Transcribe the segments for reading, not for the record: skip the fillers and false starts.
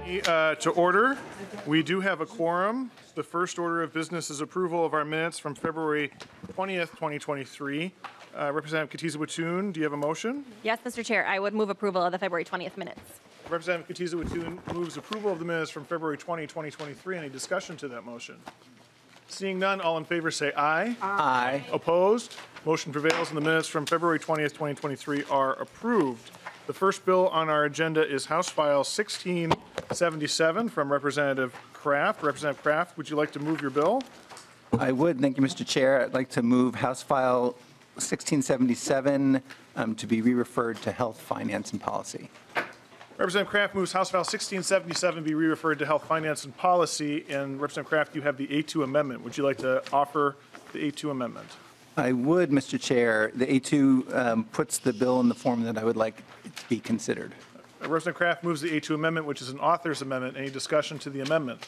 To order. We do have a quorum. The first order of business is approval of our minutes from February 20th, 2023. Representative Katiza-Watoon, do you have a motion? Yes, Mr. Chair. I would move approval of the February 20th minutes. Representative Katiza-Watoon moves approval of the minutes from February 20, 2023. Any discussion to that motion? Seeing none, all in favor say aye. Aye. Opposed? Motion prevails and the minutes from February 20th, 2023 are approved. The first bill on our agenda is House File 1677 from Representative Kraft. Representative Kraft, would you like to move your bill? I would. Thank you, Mr. Chair. I'd like to move House File 1677 to be re-referred to Health, Finance, and Policy. Representative Kraft moves House File 1677 be re-referred to Health, Finance, and Policy. And Representative Kraft, you have the A2 amendment. Would you like to offer the A2 amendment? I would, Mr. Chair. The A2 puts the bill in the form that I would like it to be considered. Representative Kraft moves the A2 amendment, which is an author's amendment. Any discussion to the amendment?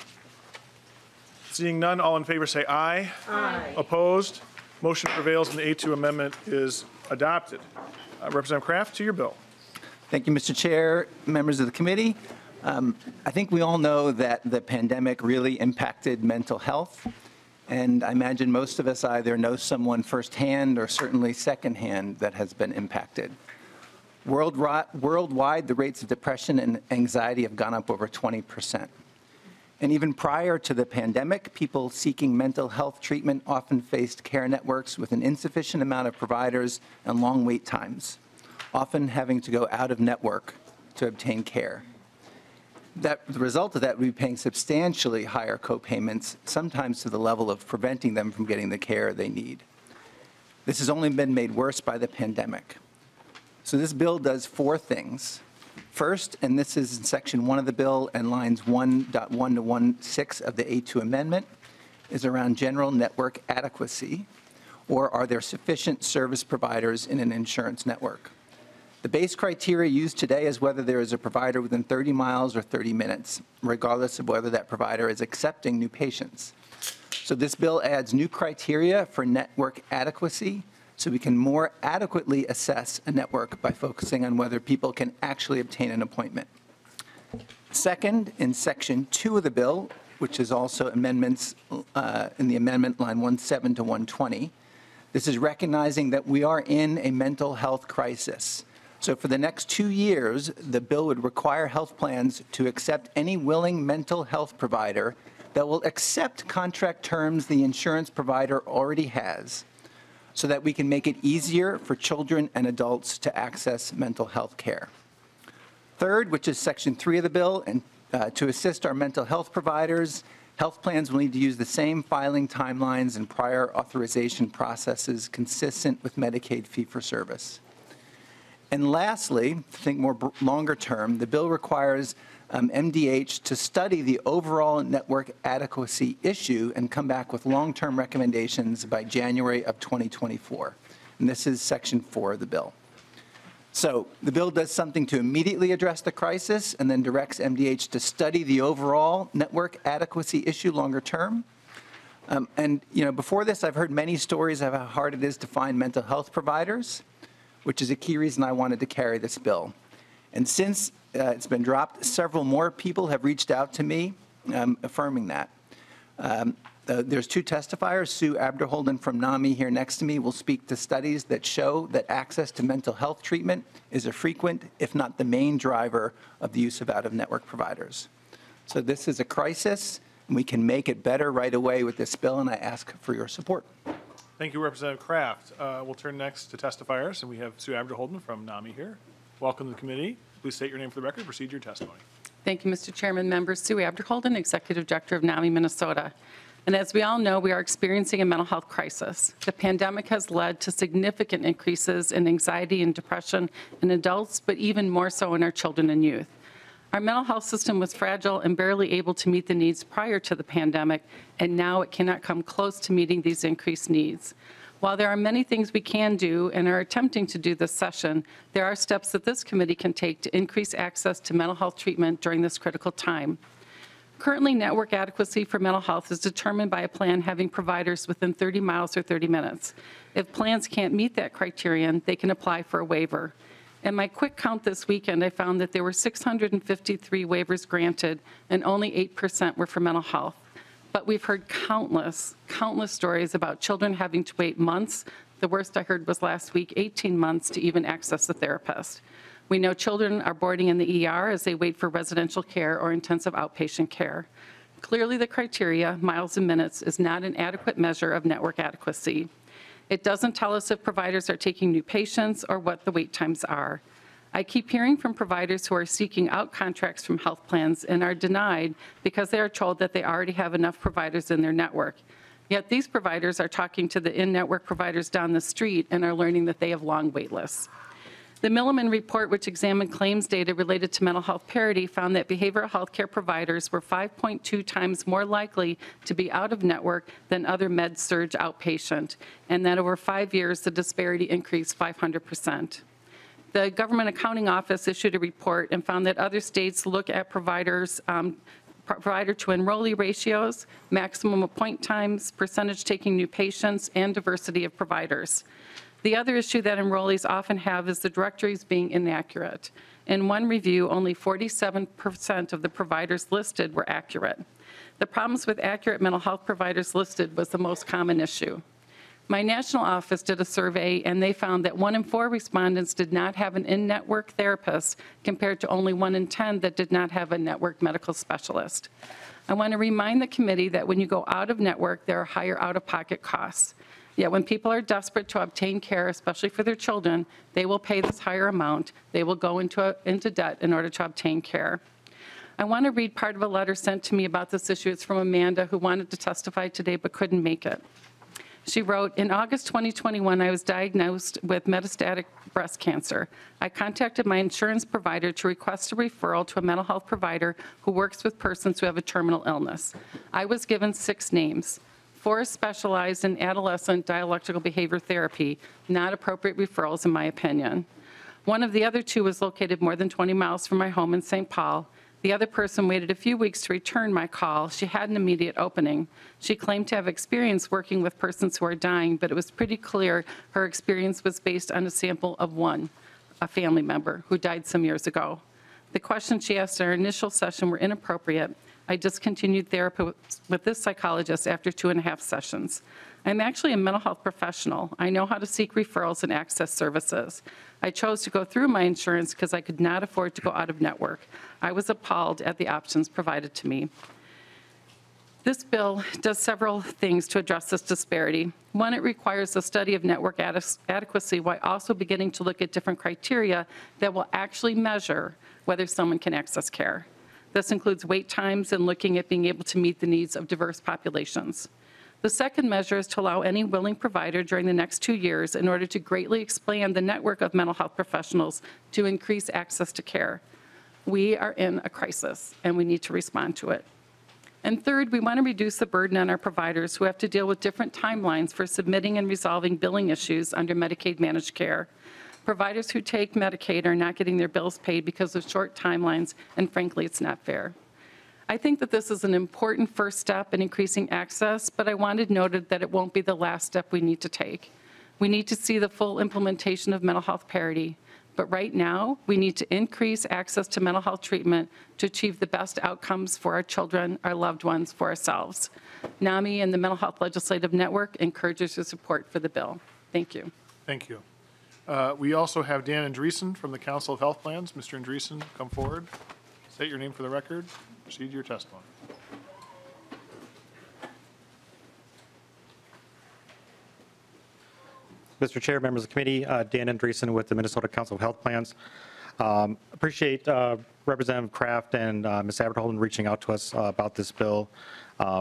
Seeing none, all in favor say aye. Aye. Opposed? Motion prevails and the A2 amendment is adopted. Representative Kraft, to your bill. Thank you, Mr. Chair, members of the committee. I think we all know that the pandemic really impacted mental health. And I imagine most of us either know someone firsthand or certainly secondhand that has been impacted. Worldwide, the rates of depression and anxiety have gone up over 20%. And even prior to the pandemic, people seeking mental health treatment often faced care networks with an insufficient amount of providers and long wait times, often having to go out of network to obtain care. The result of that would be paying substantially higher co-payments, sometimes to the level of preventing them from getting the care they need. This has only been made worse by the pandemic. So this bill does four things. First, and this is in section 1 of the bill and lines 1.1 to 16 of the A2 amendment, is around general network adequacy, or are there sufficient service providers in an insurance network? The base criteria used today is whether there is a provider within 30 miles or 30 minutes, regardless of whether that provider is accepting new patients. So this bill adds new criteria for network adequacy so we can more adequately assess a network by focusing on whether people can actually obtain an appointment. Second, in section 2 of the bill, which is also amendments in the amendment line 17 to 120, this is recognizing that we are in a mental health crisis. So for the next 2 years, the bill would require health plans to accept any willing mental health provider that will accept contract terms the insurance provider already has, so that we can make it easier for children and adults to access mental health care. Third, which is section 3 of the bill, and to assist our mental health providers, health plans will need to use the same filing timelines and prior authorization processes consistent with Medicaid fee-for-service. And lastly, to think more longer term, the bill requires MDH to study the overall network adequacy issue and come back with long-term recommendations by January of 2024. And this is section 4 of the bill. So the bill does something to immediately address the crisis and then directs MDH to study the overall network adequacy issue longer term. And before this, I've heard many stories of how hard it is to find mental health providers, which is a key reason I wanted to carry this bill. And since it's been dropped, several more people have reached out to me affirming that. There's 2 testifiers. Sue Abderholden from NAMI here next to me will speak to studies that show that access to mental health treatment is a frequent, if not the main driver of the use of out-of-network providers. So this is a crisis, and we can make it better right away with this bill, and I ask for your support. Thank you, Representative Kraft. We'll turn next to testifiers, and we have Sue Abderholden from NAMI here. Welcome to the committee. Please state your name for the record. Proceed your testimony. Thank you, Mr. Chairman. Members, Sue Abderholden, Executive Director of NAMI, Minnesota. And as we all know, we are experiencing a mental health crisis. The pandemic has led to significant increases in anxiety and depression in adults, but even more so in our children and youth. Our mental health system was fragile and barely able to meet the needs prior to the pandemic, and now it cannot come close to meeting these increased needs. While there are many things we can do and are attempting to do this session, there are steps that this committee can take to increase access to mental health treatment during this critical time. Currently, network adequacy for mental health is determined by a plan having providers within 30 miles or 30 minutes. If plans can't meet that criterion, they can apply for a waiver. In my quick count this weekend, I found that there were 653 waivers granted, and only 8% were for mental health. But we've heard countless stories about children having to wait months. The worst I heard was last week, 18 months to even access a therapist. We know children are boarding in the ER as they wait for residential care or intensive outpatient care. Clearly, the criteria, miles and minutes, is not an adequate measure of network adequacy. It doesn't tell us if providers are taking new patients or what the wait times are. I keep hearing from providers who are seeking out contracts from health plans and are denied because they are told that they already have enough providers in their network. Yet these providers are talking to the in-network providers down the street and are learning that they have long wait lists. The Milliman report, which examined claims data related to mental health parity, found that behavioral health care providers were 5.2 times more likely to be out of network than other med-surg outpatient, and that over 5 years, the disparity increased 500%. The Government Accounting Office issued a report and found that other states look at providers provider to enrollee ratios, maximum appoint times, percentage taking new patients, and diversity of providers. The other issue that enrollees often have is the directories being inaccurate. In one review, only 47% of the providers listed were accurate. The problems with accurate mental health providers listed was the most common issue. My national office did a survey, and they found that 1 in 4 respondents did not have an in-network therapist, compared to only 1 in 10 that did not have a network medical specialist. I want to remind the committee that when you go out of network, there are higher out-of-pocket costs. Yet when people are desperate to obtain care, especially for their children, they will pay this higher amount. They will go into debt in order to obtain care. I want to read part of a letter sent to me about this issue. It's from Amanda, who wanted to testify today but couldn't make it. She wrote, in August 2021, I was diagnosed with metastatic breast cancer. I contacted my insurance provider to request a referral to a mental health provider who works with persons who have a terminal illness. I was given 6 names. 4 specialized in adolescent dialectical behavior therapy, not appropriate referrals in my opinion. One of the other 2 was located more than 20 miles from my home in St. Paul. The other person waited a few weeks to return my call. She had an immediate opening. She claimed to have experience working with persons who are dying, but it was pretty clear her experience was based on a sample of 1, a family member who died some years ago. The questions she asked in our initial session were inappropriate. I discontinued therapy with this psychologist after 2.5 sessions. I'm actually a mental health professional. I know how to seek referrals and access services. I chose to go through my insurance because I could not afford to go out of network. I was appalled at the options provided to me. This bill does several things to address this disparity. 1, it requires a study of network adequacy while also beginning to look at different criteria that will actually measure whether someone can access care. This includes wait times and looking at being able to meet the needs of diverse populations. The second measure is to allow any willing provider during the next 2 years in order to greatly expand the network of mental health professionals to increase access to care. We are in a crisis, and we need to respond to it. And third, we want to reduce the burden on our providers who have to deal with different timelines for submitting and resolving billing issues under Medicaid managed care. Providers who take Medicaid are not getting their bills paid because of short timelines, and frankly, it's not fair. I think that this is an important first step in increasing access, but I wanted noted that it won't be the last step we need to take. We need to see the full implementation of mental health parity. But right now, we need to increase access to mental health treatment to achieve the best outcomes for our children, our loved ones, for ourselves. NAMI and the Mental Health Legislative Network encourages your support for the bill. Thank you. Thank you. We also have Dan Andreessen from the Council of Health Plans. Mr. Andreessen, come forward. State your name for the record. Proceed to your testimony. Mr. Chair, members of the committee, Dan Andreessen with the Minnesota Council of Health Plans. Appreciate Representative Kraft and Ms. Abertholden reaching out to us about this bill.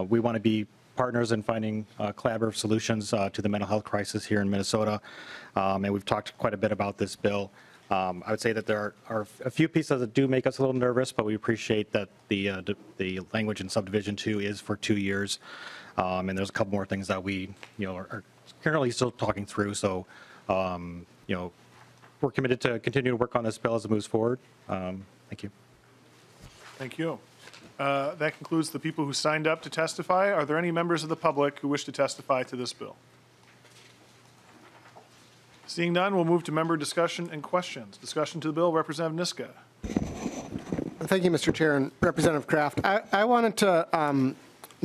We want to be partners in finding collaborative solutions to the mental health crisis here in Minnesota, and we've talked quite a bit about this bill. I would say that there are a few pieces that do make us a little nervous, but we appreciate that the language in subdivision 2 is for 2 years, and there's a couple more things that we are currently still talking through. So we're committed to continue to work on this bill as it moves forward. Thank you. Thank you. That concludes the people who signed up to testify. Are there any members of the public who wish to testify to this bill? Seeing none, we'll move to member discussion and questions. Discussion to the bill, Representative Niska. Thank you, Mr. Chair, and Representative Kraft. I wanted to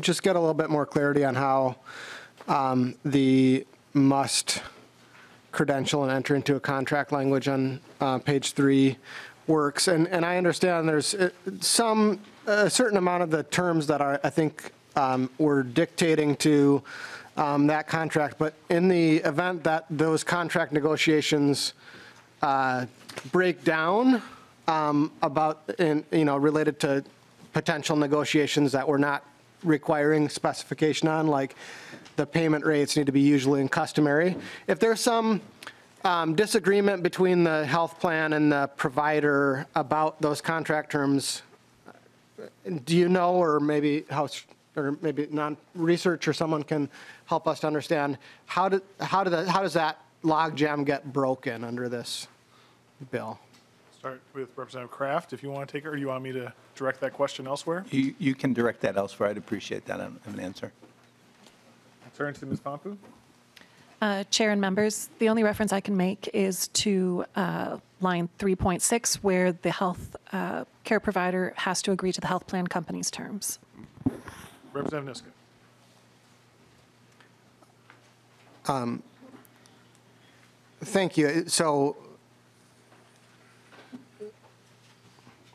just get a little bit more clarity on how the must credential and enter into a contract language on page 3 works. And I understand there's a certain amount of the terms that I think were dictating to that contract, but in the event that those contract negotiations break down related to potential negotiations that we're not requiring specification on, like the payment rates need to be usually and customary. If there's some disagreement between the health plan and the provider about those contract terms, do you know, or maybe non-research or someone can help us to understand how does that logjam get broken under this bill? Start with Representative Kraft, if you want to take it, or do you want me to direct that question elsewhere? You can direct that elsewhere. I'd appreciate that an answer. Turn to Ms. Pompu. Chair and members, the only reference I can make is to line 3.6, where the health care provider has to agree to the health plan company's terms. Representative Niska. Thank you. So,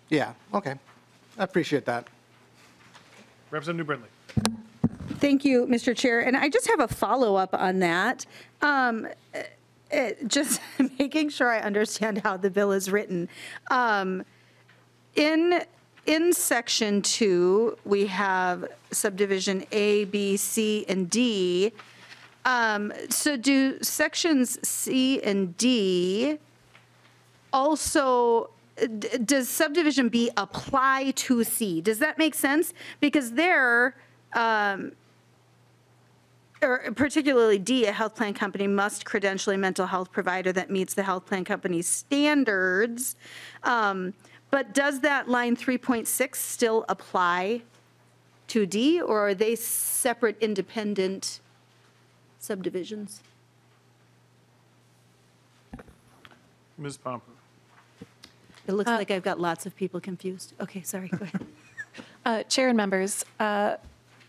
yeah, okay. I appreciate that. Representative New Brindley. Thank you, Mr. Chair. And I just have a follow-up on that. Just making sure I understand how the bill is written. In section 2, we have subdivision A, B, C, and D. So do sections C and D also, does subdivision B apply to C? Does that make sense? Because there, or particularly D, a health plan company must credential a mental health provider that meets the health plan company's standards. But does that line 3.6 still apply to D, or are they separate independent subdivisions? Ms. Pompu. It looks like I've got lots of people confused. Okay, sorry, go ahead. Chair and members,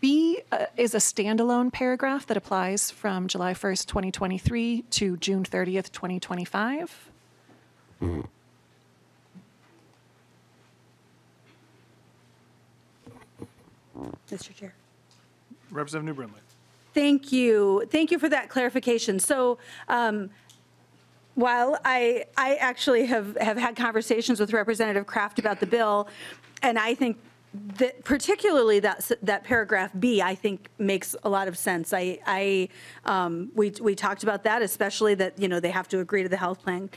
B is a standalone paragraph that applies from July 1st, 2023 to June 30th, 2025. Mr. Chair. Representative New Brindley. Thank you. Thank you for that clarification. So while I actually have had conversations with Representative Kraft about the bill, and I think that particularly that paragraph B, I think makes a lot of sense. We talked about that, especially that, they have to agree to the health plan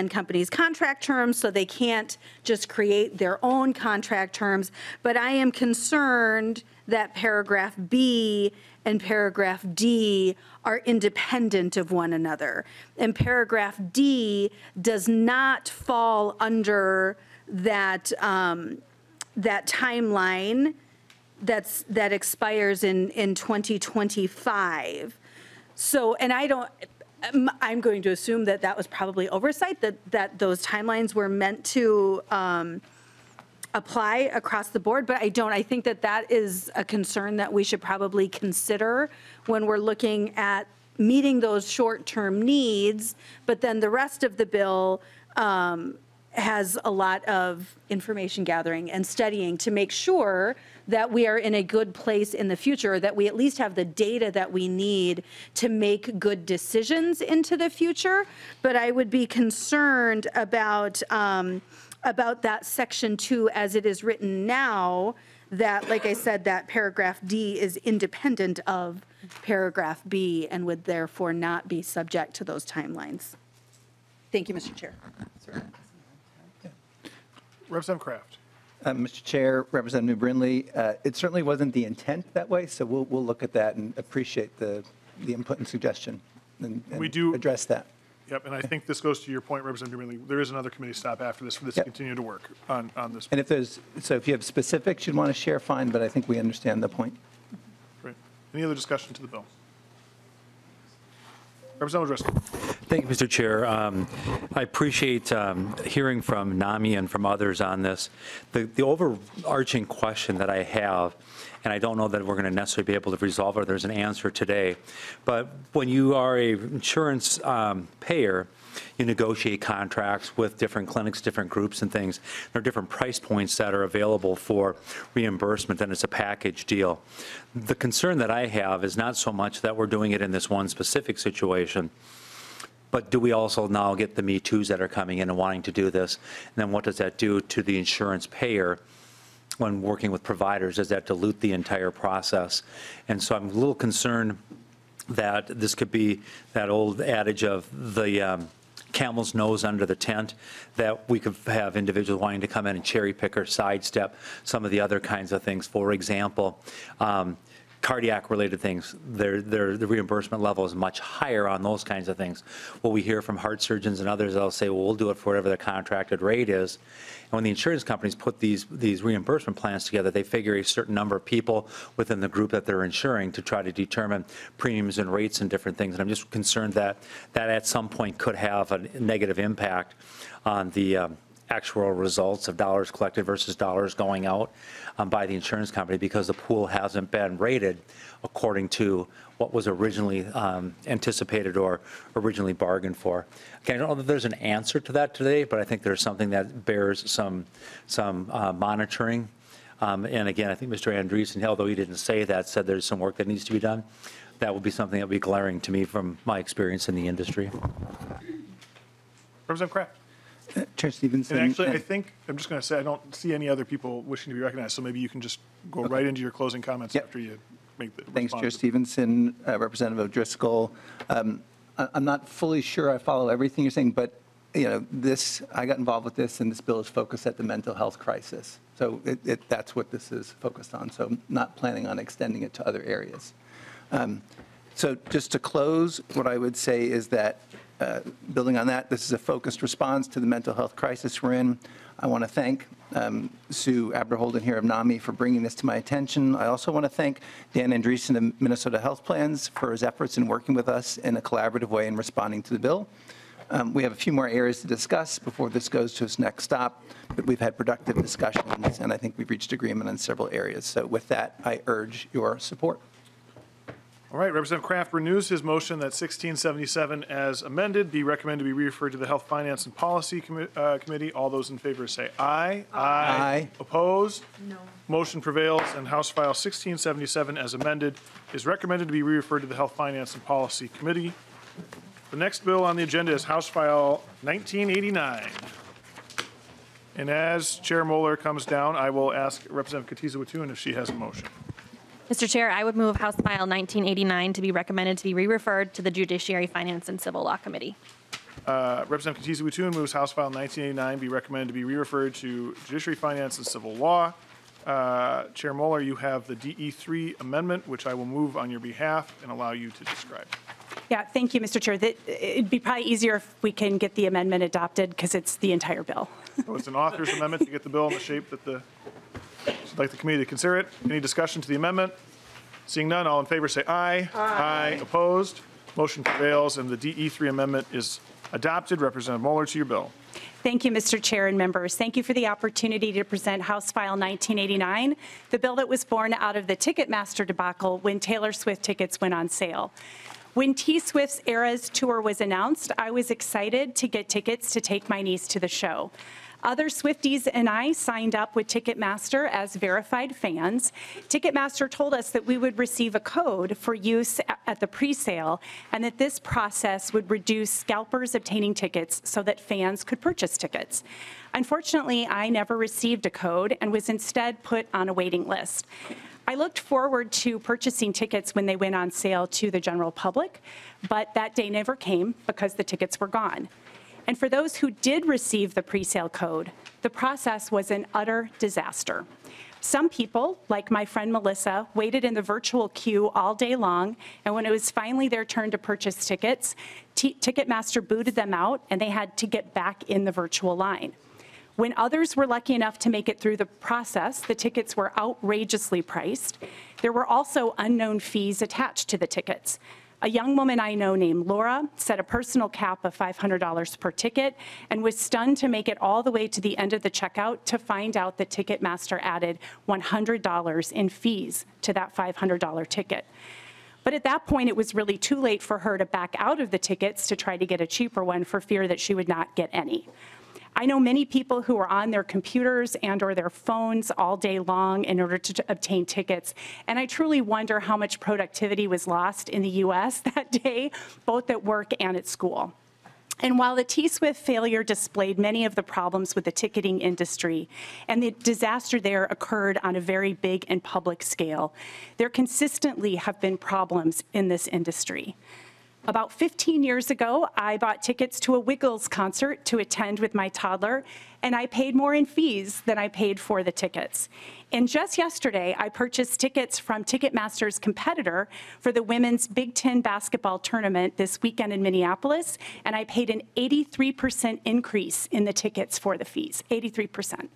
company's contract terms, so they can't just create their own contract terms. But I am concerned that paragraph B and paragraph D are independent of one another. And paragraph D does not fall under that that timeline that expires in 2025. So, and I'm going to assume that was probably oversight, that those timelines were meant to apply across the board, but I think that is a concern that we should probably consider when we're looking at meeting those short-term needs, but then the rest of the bill has a lot of information gathering and studying to make sure that we are in a good place in the future, that we at least have the data that we need to make good decisions into the future. But I would be concerned about that section 2 as it is written now, that, like I said, that paragraph D is independent of paragraph B and would therefore not be subject to those timelines. Thank you, Mr. Chair. Representative Kraft. Mr. Chair, Representative New Brindley, it certainly wasn't the intent that way, so we'll look at that and appreciate the input and suggestion and We do address that. Yep, and I think this goes to your point, Representative New Brindley. There is another committee stop after this for this to continue to work on this. And if you have specifics you'd want to share, fine, but I think we understand the point. Great. Any other discussion to the bill? Representative Driscoll. Thank you, Mr. Chair. I appreciate hearing from NAMI and from others on this. The overarching question that I have, and I don't know that we're going to necessarily be able to resolve it or there's an answer today, but when you are a insurance payer, you negotiate contracts with different clinics, different groups and things. There are different price points that are available for reimbursement, and it's a package deal. The concern that I have is not so much that we're doing it in this one specific situation, but do we also now get the Me Too's that are coming in and wanting to do this? And then what does that do to the insurance payer when working with providers? Does that dilute the entire process? And so I'm a little concerned that this could be that old adage of the camel's nose under the tent, that we could have individuals wanting to come in and cherry pick or sidestep some of the other kinds of things. For example, cardiac-related things, the reimbursement level is much higher on those kinds of things. What we hear from heart surgeons and others, they'll say, well, we'll do it for whatever the contracted rate is. And when the insurance companies put these reimbursement plans together, they figure a certain number of people within the group that they're insuring to try to determine premiums and rates and different things. And I'm just concerned that at some point could have a negative impact on the actual results of dollars collected versus dollars going out by the insurance company, because the pool hasn't been rated according to what was originally anticipated or originally bargained for. Okay, I don't know that there's an answer to that today, but I think there's something that bears some monitoring. And again, I think Mr. Andreessen, although he didn't say that, said there's some work that needs to be done. That would be something that would be glaring to me from my experience in the industry. Representative Kraft. Chair Stephenson. And actually, I think, I'm just going to say, I don't see any other people wishing to be recognized, so maybe you can just go right into your closing comments after you make the Thanks, Chair response. Stephenson, Representative O'Driscoll. I'm not fully sure I follow everything you're saying, but I got involved with this, and this bill is focused at the mental health crisis. So that's what this is focused on. So I'm not planning on extending it to other areas. So just to close, what I would say is that building on that, this is a focused response to the mental health crisis we're in. I want to thank Sue Abderholden here of NAMI for bringing this to my attention. I also want to thank Dan Andreessen of Minnesota Health Plans for his efforts in working with us in a collaborative way in responding to the bill. We have a few more areas to discuss before this goes to its next stop, but we've had productive discussions, and I think we've reached agreement on several areas. So with that, I urge your support. All right, Representative Kraft renews his motion that 1677 as amended be recommended to be referred to the Health, Finance, and Policy Committee. All those in favor say aye. Aye. Opposed? No. Motion prevails, and House File 1677 as amended is recommended to be referred to the Health, Finance, and Policy Committee. The next bill on the agenda is House File 1989. And as Chair Moller comes down, I will ask Representative Katiza-Watun if she has a motion. Mr. Chair, I would move House File 1989 to be recommended to be re-referred to the Judiciary, Finance, and Civil Law Committee. Representative Katiza-Watun moves House File 1989 be recommended to be re-referred to Judiciary, Finance, and Civil Law. Chair Moller, you have the DE3 amendment, which I will move on your behalf and allow you to describe. Yeah, thank you, Mr. Chair. It'd be probably easier if we can get the amendment adopted because it's the entire bill. So it's an author's amendment to get the bill in the shape that I'd like the committee to consider it. Any discussion to the amendment? Seeing none, all in favor say aye. Aye. Opposed? Motion prevails, and the DE3 amendment is adopted. Representative Moller, to your bill. Thank you, Mr. Chair and members. Thank you for the opportunity to present House File 1989, the bill that was born out of the Ticketmaster debacle when Taylor Swift tickets went on sale. When T Swift's Eras tour was announced, I was excited to get tickets to take my niece to the show. Other Swifties and I signed up with Ticketmaster as verified fans. Ticketmaster told us that we would receive a code for use at the pre-sale and that this process would reduce scalpers obtaining tickets so that fans could purchase tickets. Unfortunately, I never received a code and was instead put on a waiting list. I looked forward to purchasing tickets when they went on sale to the general public, but that day never came because the tickets were gone. And for those who did receive the pre-sale code, the process was an utter disaster. Some people, like my friend Melissa, waited in the virtual queue all day long, and when it was finally their turn to purchase tickets, Ticketmaster booted them out, and they had to get back in the virtual line. When others were lucky enough to make it through the process, the tickets were outrageously priced. There were also unknown fees attached to the tickets. A young woman I know named Laura set a personal cap of $500 per ticket and was stunned to make it all the way to the end of the checkout to find out that Ticketmaster added $100 in fees to that $500 ticket. But at that point, it was really too late for her to back out of the tickets to try to get a cheaper one for fear that she would not get any. I know many people who are on their computers and or their phones all day long in order to obtain tickets, and I truly wonder how much productivity was lost in the U.S. that day, both at work and at school. And while the T-SWIFT failure displayed many of the problems with the ticketing industry, and the disaster there occurred on a very big and public scale, there consistently have been problems in this industry. About 15 years ago, I bought tickets to a Wiggles concert to attend with my toddler, and I paid more in fees than I paid for the tickets. And just yesterday, I purchased tickets from Ticketmaster's competitor for the women's Big Ten basketball tournament this weekend in Minneapolis, and I paid an 83% increase in the tickets for the fees, 83%.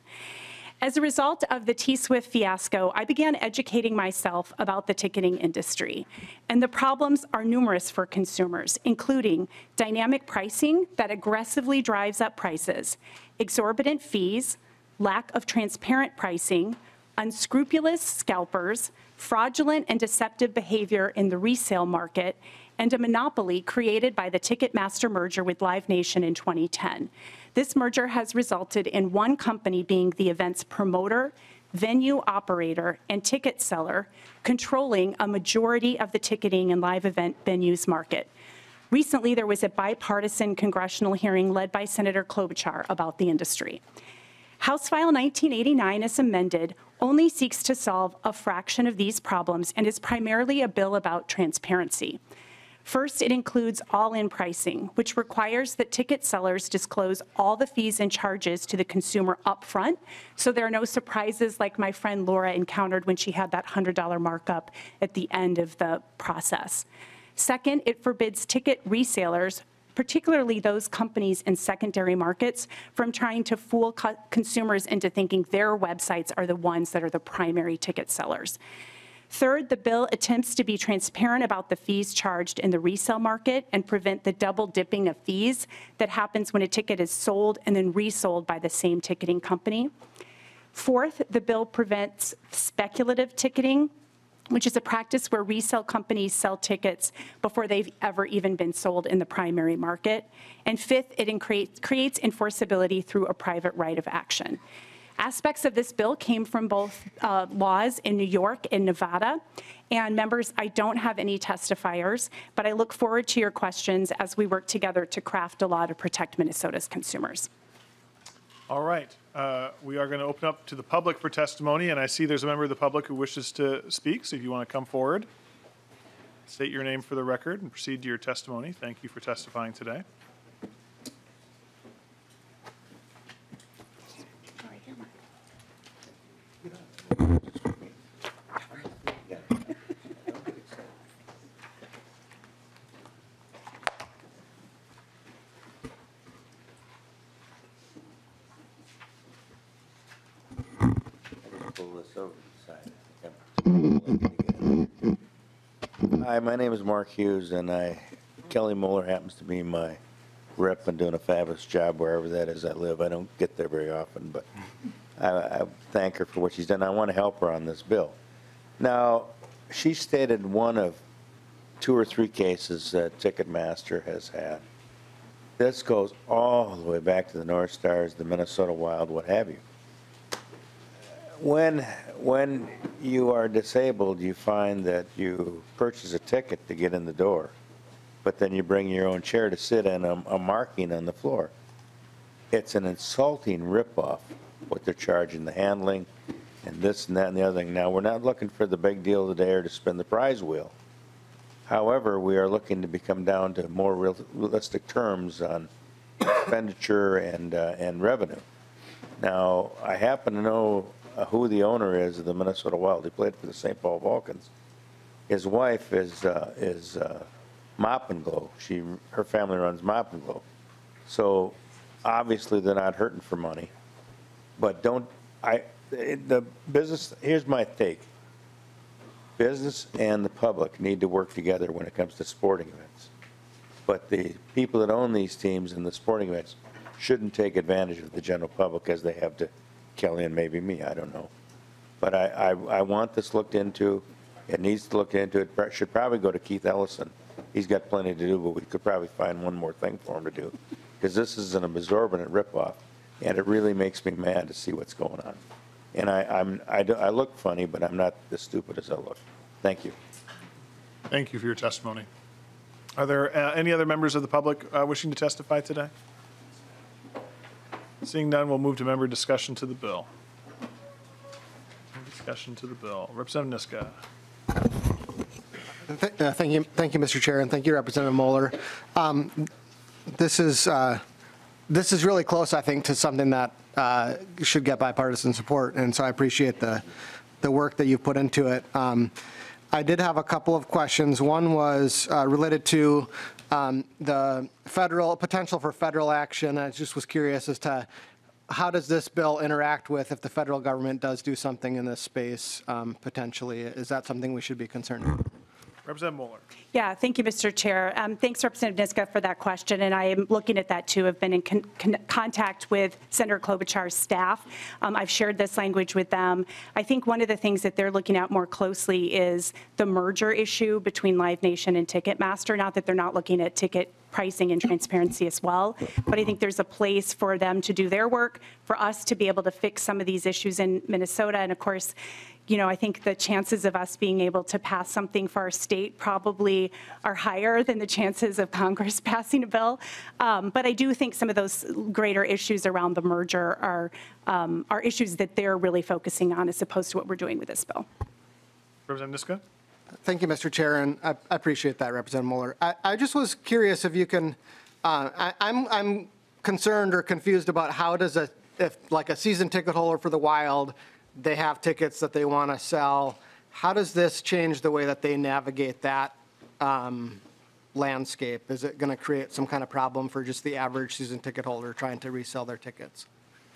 As a result of the T-SWIFT fiasco, I began educating myself about the ticketing industry. And the problems are numerous for consumers, including dynamic pricing that aggressively drives up prices, exorbitant fees, lack of transparent pricing, unscrupulous scalpers, fraudulent and deceptive behavior in the resale market, and a monopoly created by the Ticketmaster merger with Live Nation in 2010. This merger has resulted in one company being the event's promoter, venue operator, and ticket seller, controlling a majority of the ticketing and live event venues market. Recently, there was a bipartisan congressional hearing led by Senator Klobuchar about the industry. House File 1989, as amended, only seeks to solve a fraction of these problems and is primarily a bill about transparency. First, it includes all-in pricing, which requires that ticket sellers disclose all the fees and charges to the consumer upfront, so there are no surprises like my friend Laura encountered when she had that $100 markup at the end of the process. Second, it forbids ticket resellers, particularly those companies in secondary markets, from trying to fool consumers into thinking their websites are the ones that are the primary ticket sellers. Third, the bill attempts to be transparent about the fees charged in the resale market and prevent the double dipping of fees that happens when a ticket is sold and then resold by the same ticketing company. Fourth, the bill prevents speculative ticketing, which is a practice where resale companies sell tickets before they've ever even been sold in the primary market. And fifth, it creates enforceability through a private right of action. Aspects of this bill came from both laws in New York and Nevada. And members, I don't have any testifiers, but I look forward to your questions as we work together to craft a law to protect Minnesota's consumers. All right. We are going to open up to the public for testimony, and I see there's a member of the public who wishes to speak, so if you want to come forward, state your name for the record and proceed to your testimony. Thank you for testifying today. Hi, my name is Mark Hughes, and Kelly Moller happens to be my rep and doing a fabulous job wherever that is I live. I don't get there very often, but I thank her for what she's done. I want to help her on this bill. Now, she stated one of 2 or 3 cases that Ticketmaster has had. This goes all the way back to the North Stars, the Minnesota Wild, what have you. When you are disabled, you find that you purchase a ticket to get in the door, but then you bring your own chair to sit in a marking on the floor. It's an insulting ripoff what they're charging, the handling, and this and that and the other thing. Now, we're not looking for the big deal of the day or to spin the prize wheel. However, we are looking to become down to more realistic terms on expenditure and revenue. Now, I happen to know who the owner is of the Minnesota Wild. He played for the St. Paul Vulcans. His wife is Mop and Glow. Her family runs Mop and Glow. So obviously they're not hurting for money. But the business, here's my take. business and the public need to work together when it comes to sporting events. But the people that own these teams and the sporting events shouldn't take advantage of the general public as they have to Kelly and maybe me, I don't know. But I want this looked into. It needs to look into. It should probably go to Keith Ellison. He's got plenty to do, but we could probably find one more thing for him to do. Because this is an absorbent ripoff, and it really makes me mad to see what's going on. And I look funny, but I'm not as stupid as I look. Thank you. Thank you for your testimony. Are there any other members of the public wishing to testify today? Seeing none, we'll move to member discussion to the bill. Discussion to the bill. Representative Niska. Thank you, Mr. Chair, and thank you, Representative Moller. This is really close, I think, to something that should get bipartisan support, and so I appreciate the work that you've put into it. I did have a couple of questions. One was related to the potential for federal action. I just was curious as to how does this bill interact with if the federal government does do something in this space potentially? Is that something we should be concerned with? Representative Moller. Yeah, thank you, Mr. Chair. Thanks, Representative Niska, for that question, and I am looking at that too. I've been in contact with Senator Klobuchar's staff. I've shared this language with them. I think one of the things that they're looking at more closely is the merger issue between Live Nation and Ticketmaster. Not that they're not looking at ticket pricing and transparency as well, but I think there's a place for them to do their work, for us to be able to fix some of these issues in Minnesota, and of course, you know, I think the chances of us being able to pass something for our state probably are higher than the chances of Congress passing a bill. But I do think some of those greater issues around the merger are issues that they're really focusing on as opposed to what we're doing with this bill. Representative Niska. Thank you, Mr. Chair, and I appreciate that, Representative Moller. I just was curious if you can, I'm concerned or confused about how does if like a season ticket holder for the Wild, they have tickets that they want to sell. How does this change the way that they navigate that landscape? Is it going to create some kind of problem for just the average season ticket holder trying to resell their tickets?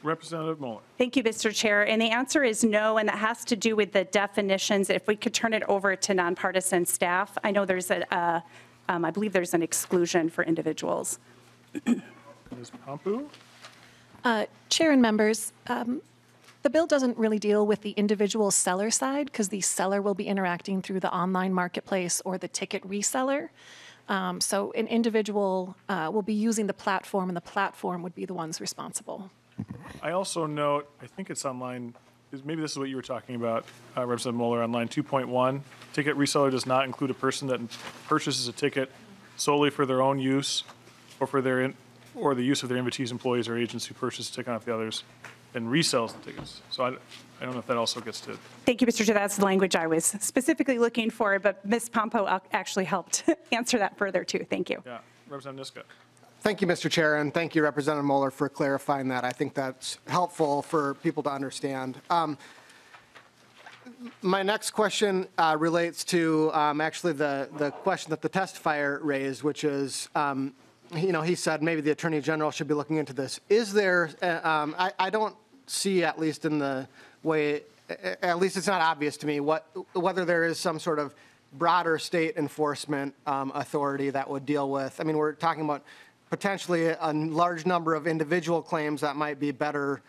Representative Moller. Thank you, Mr. Chair. And the answer is no, and that has to do with the definitions. If we could turn it over to nonpartisan staff, I know there's I believe there's an exclusion for individuals. Ms. Pompu. Chair and members, the bill doesn't really deal with the individual seller side because the seller will be interacting through the online marketplace or the ticket reseller. So an individual will be using the platform, and the platform would be the ones responsible. I also note, I think it's on line, maybe this is what you were talking about, Representative Moller, on line 2.1. Ticket reseller does not include a person that purchases a ticket solely for their own use or for or the use of their invitees, employees, or agents who purchase a ticket off the others and resells the tickets. So I don't know if that also gets to. Thank you, Mr. Chair. That's the language I was specifically looking for, but Ms. Pompo actually helped answer that further too. Thank you. Yeah, Representative Niska. Thank you, Mr. Chair, and thank you, Representative Moller, for clarifying that. I think that's helpful for people to understand. My next question relates to actually the question that the testifier raised, which is, you know, he said maybe the Attorney General should be looking into this. Is there, I don't see, at least in the way, at least it's not obvious to me, whether there is some sort of broader state enforcement authority that would deal with, I mean, we're talking about potentially a large number of individual claims that might be better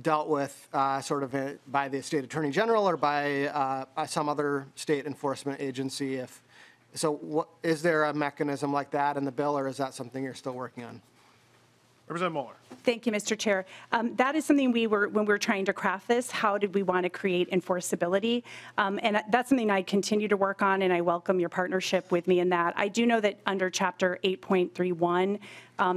dealt with sort of by the state attorney general or by some other state enforcement agency. Is there a mechanism like that in the bill, or is that something you're still working on? Representative Moller. Thank you, Mr. Chair. That is something when we were trying to craft this, how did we want to create enforceability? And that's something I continue to work on, and I welcome your partnership with me in that. I do know that under Chapter 8.31,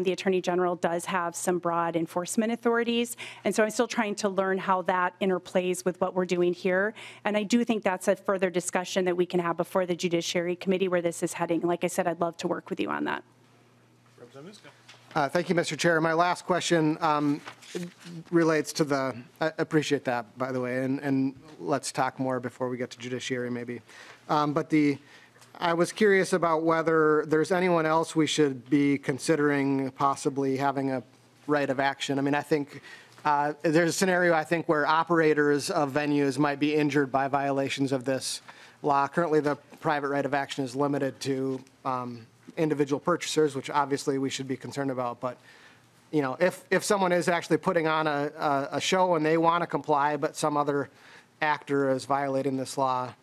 the Attorney General does have some broad enforcement authorities, and so I'm still trying to learn how that interplays with what we're doing here. And I do think that's a further discussion that we can have before the Judiciary Committee where this is heading. Like I said, I'd love to work with you on that. Representative Niska. Thank you, Mr. Chair. My last question relates to I appreciate that, by the way, and let's talk more before we get to judiciary maybe. I was curious about whether there's anyone else we should be considering possibly having a right of action. I mean, I think there's a scenario, I think, where operators of venues might be injured by violations of this law. Currently, the private right of action is limited to individual purchasers, which obviously we should be concerned about. But, you know, if someone is actually putting on a show and they want to comply, but some other actor is violating this law,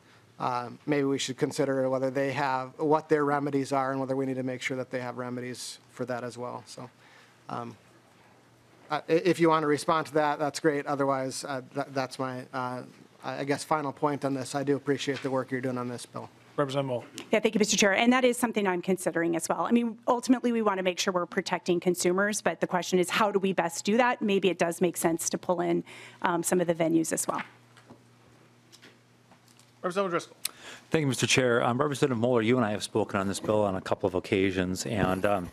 maybe we should consider whether they have, what their remedies are, and whether we need to make sure that they have remedies for that as well. So if you want to respond to that, that's great. Otherwise, that's my, I guess, final point on this. I do appreciate the work you're doing on this bill. Representative Moller. Yeah, thank you, Mr. Chair. And that is something I'm considering as well. I mean, ultimately, we want to make sure we're protecting consumers, but the question is, how do we best do that? Maybe it does make sense to pull in some of the venues as well. Representative Driscoll. Thank you, Mr. Chair. Representative Moller, you and I have spoken on this bill on a couple of occasions, and in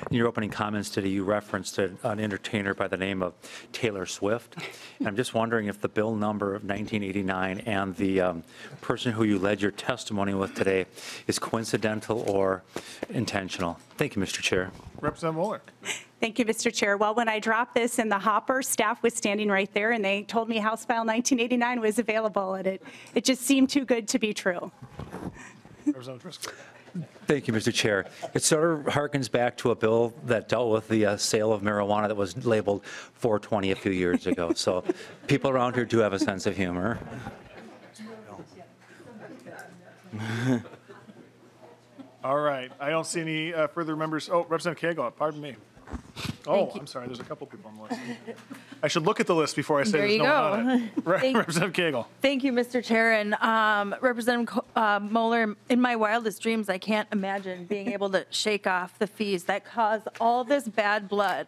your opening comments today, you referenced an entertainer by the name of Taylor Swift. And I'm just wondering if the bill number of 1989 and the person who you led your testimony with today is coincidental or intentional. Thank you, Mr. Chair. Representative Moller. Thank you, Mr. Chair. Well, when I dropped this in the hopper, staff was standing right there, and they told me House File 1989 was available, and it just seemed too good to be true. Representative Driscoll. Thank you, Mr. Chair. It sort of harkens back to a bill that dealt with the sale of marijuana that was labeled 420 a few years ago. So people around here do have a sense of humor. All right. I don't see any further members. Oh, Representative Cagle, pardon me. Oh, I'm sorry. There's a couple people on the list. I should look at the list before I say There there's you no one on it. Thank- Representative Cagle. Thank you, Mr. Chair. And Representative Moller, in my wildest dreams, I can't imagine being able to shake off the fees that cause all this bad blood.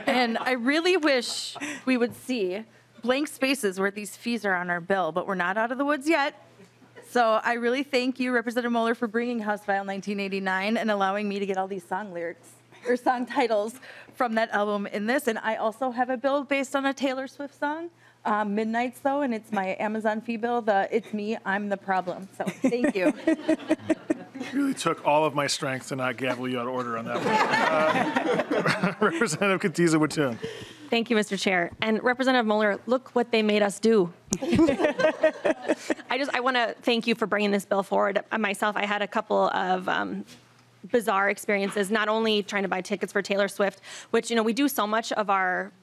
And I really wish we would see blank spaces where these fees are on our bill, but we're not out of the woods yet. So I really thank you, Representative Moller, for bringing House File 1989 and allowing me to get all these song lyrics or song titles from that album in this. And I also have a bill based on a Taylor Swift song, Midnights though, and it's my Amazon fee bill, It's Me, I'm the Problem. So thank you. It really took all of my strength to not gavel you out of order on that one. Representative Katiza-Wattoon. Thank you, Mr. Chair. And Representative Moller, look what they made us do. I want to thank you for bringing this bill forward. Myself, I had a couple of bizarre experiences, not only trying to buy tickets for Taylor Swift, which, you know, we do so much of our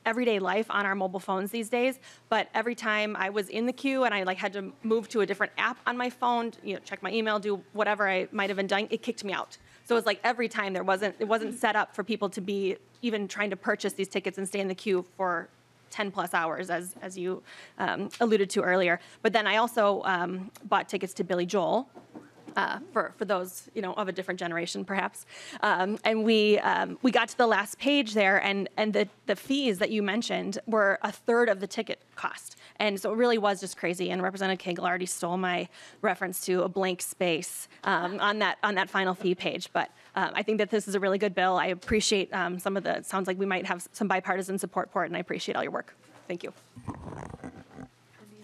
everyday life on our mobile phones these days, but every time I was in the queue and I had to move to a different app on my phone, check my email, do whatever I might have been doing, it kicked me out. So it was every time it wasn't set up for people to be even trying to purchase these tickets and stay in the queue for 10 plus hours, as you alluded to earlier. But then I also bought tickets to Billy Joel. For those, of a different generation, perhaps. And we got to the last page there, and the fees that you mentioned were a third of the ticket cost. And so it really was just crazy. And Representative Cagle already stole my reference to a blank space on that final fee page. But I think that this is a really good bill. I appreciate some of the, it sounds like we might have some bipartisan support for it, and I appreciate all your work. Thank you.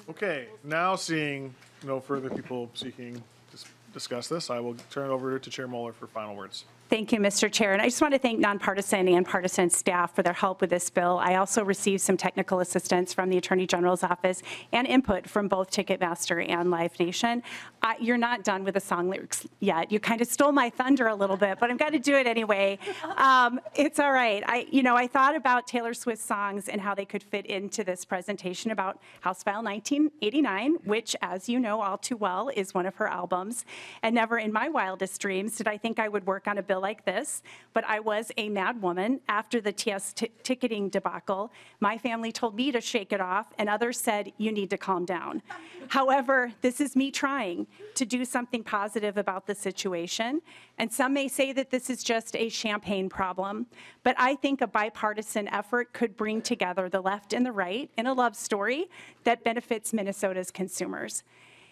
Okay, now seeing no further people seeking to discuss this, I will turn it over to Chair Moller for final words. Thank you, Mr. Chair. And I just want to thank nonpartisan and partisan staff for their help with this bill. I also received some technical assistance from the Attorney General's office and input from both Ticketmaster and Live Nation. You're not done with the song lyrics yet. You kind of stole my thunder a little bit, but I'm going to do it anyway. It's all right. I thought about Taylor Swift songs and how they could fit into this presentation about House File 1989, which, as you know all too well, is one of her albums. And never in my wildest dreams did I think I would work on a bill like this, but I was a mad woman. After the TS ticketing debacle, my family told me to shake it off, and others said, you need to calm down. However, this is me trying to do something positive about the situation, and some may say that this is just a champagne problem, but I think a bipartisan effort could bring together the left and the right in a love story that benefits Minnesota's consumers.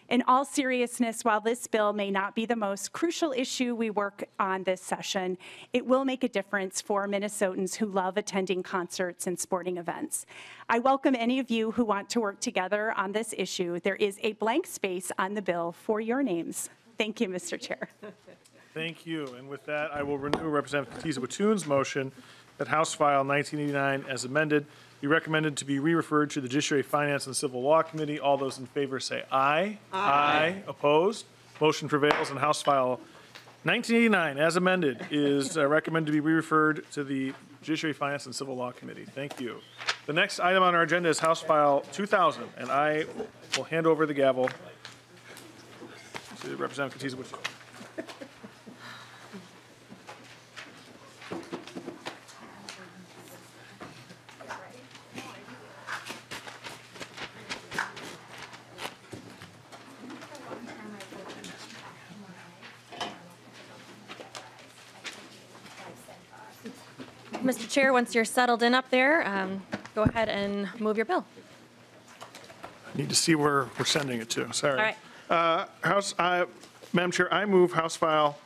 In all seriousness, while this bill may not be the most crucial issue we work on this session, it will make a difference for Minnesotans who love attending concerts and sporting events. I welcome any of you who want to work together on this issue. There is a blank space on the bill for your names. Thank you, Mr. Chair. Thank you. And with that, I will renew Representative Katiza-Wattoon's motion that House File 1989 as amended be recommended to be re-referred to the Judiciary, Finance, and Civil Law Committee. All those in favor say aye. Aye. Opposed? Motion prevails, and House File 1989, as amended, is recommended to be re-referred to the Judiciary, Finance, and Civil Law Committee. Thank you. The next item on our agenda is House File 2000, and I will hand over the gavel to Representative Katiza. Mr. Chair, once you're settled in up there, go ahead and move your bill. Need to see where we're sending it to. Sorry. All right. Madam Chair, I move House File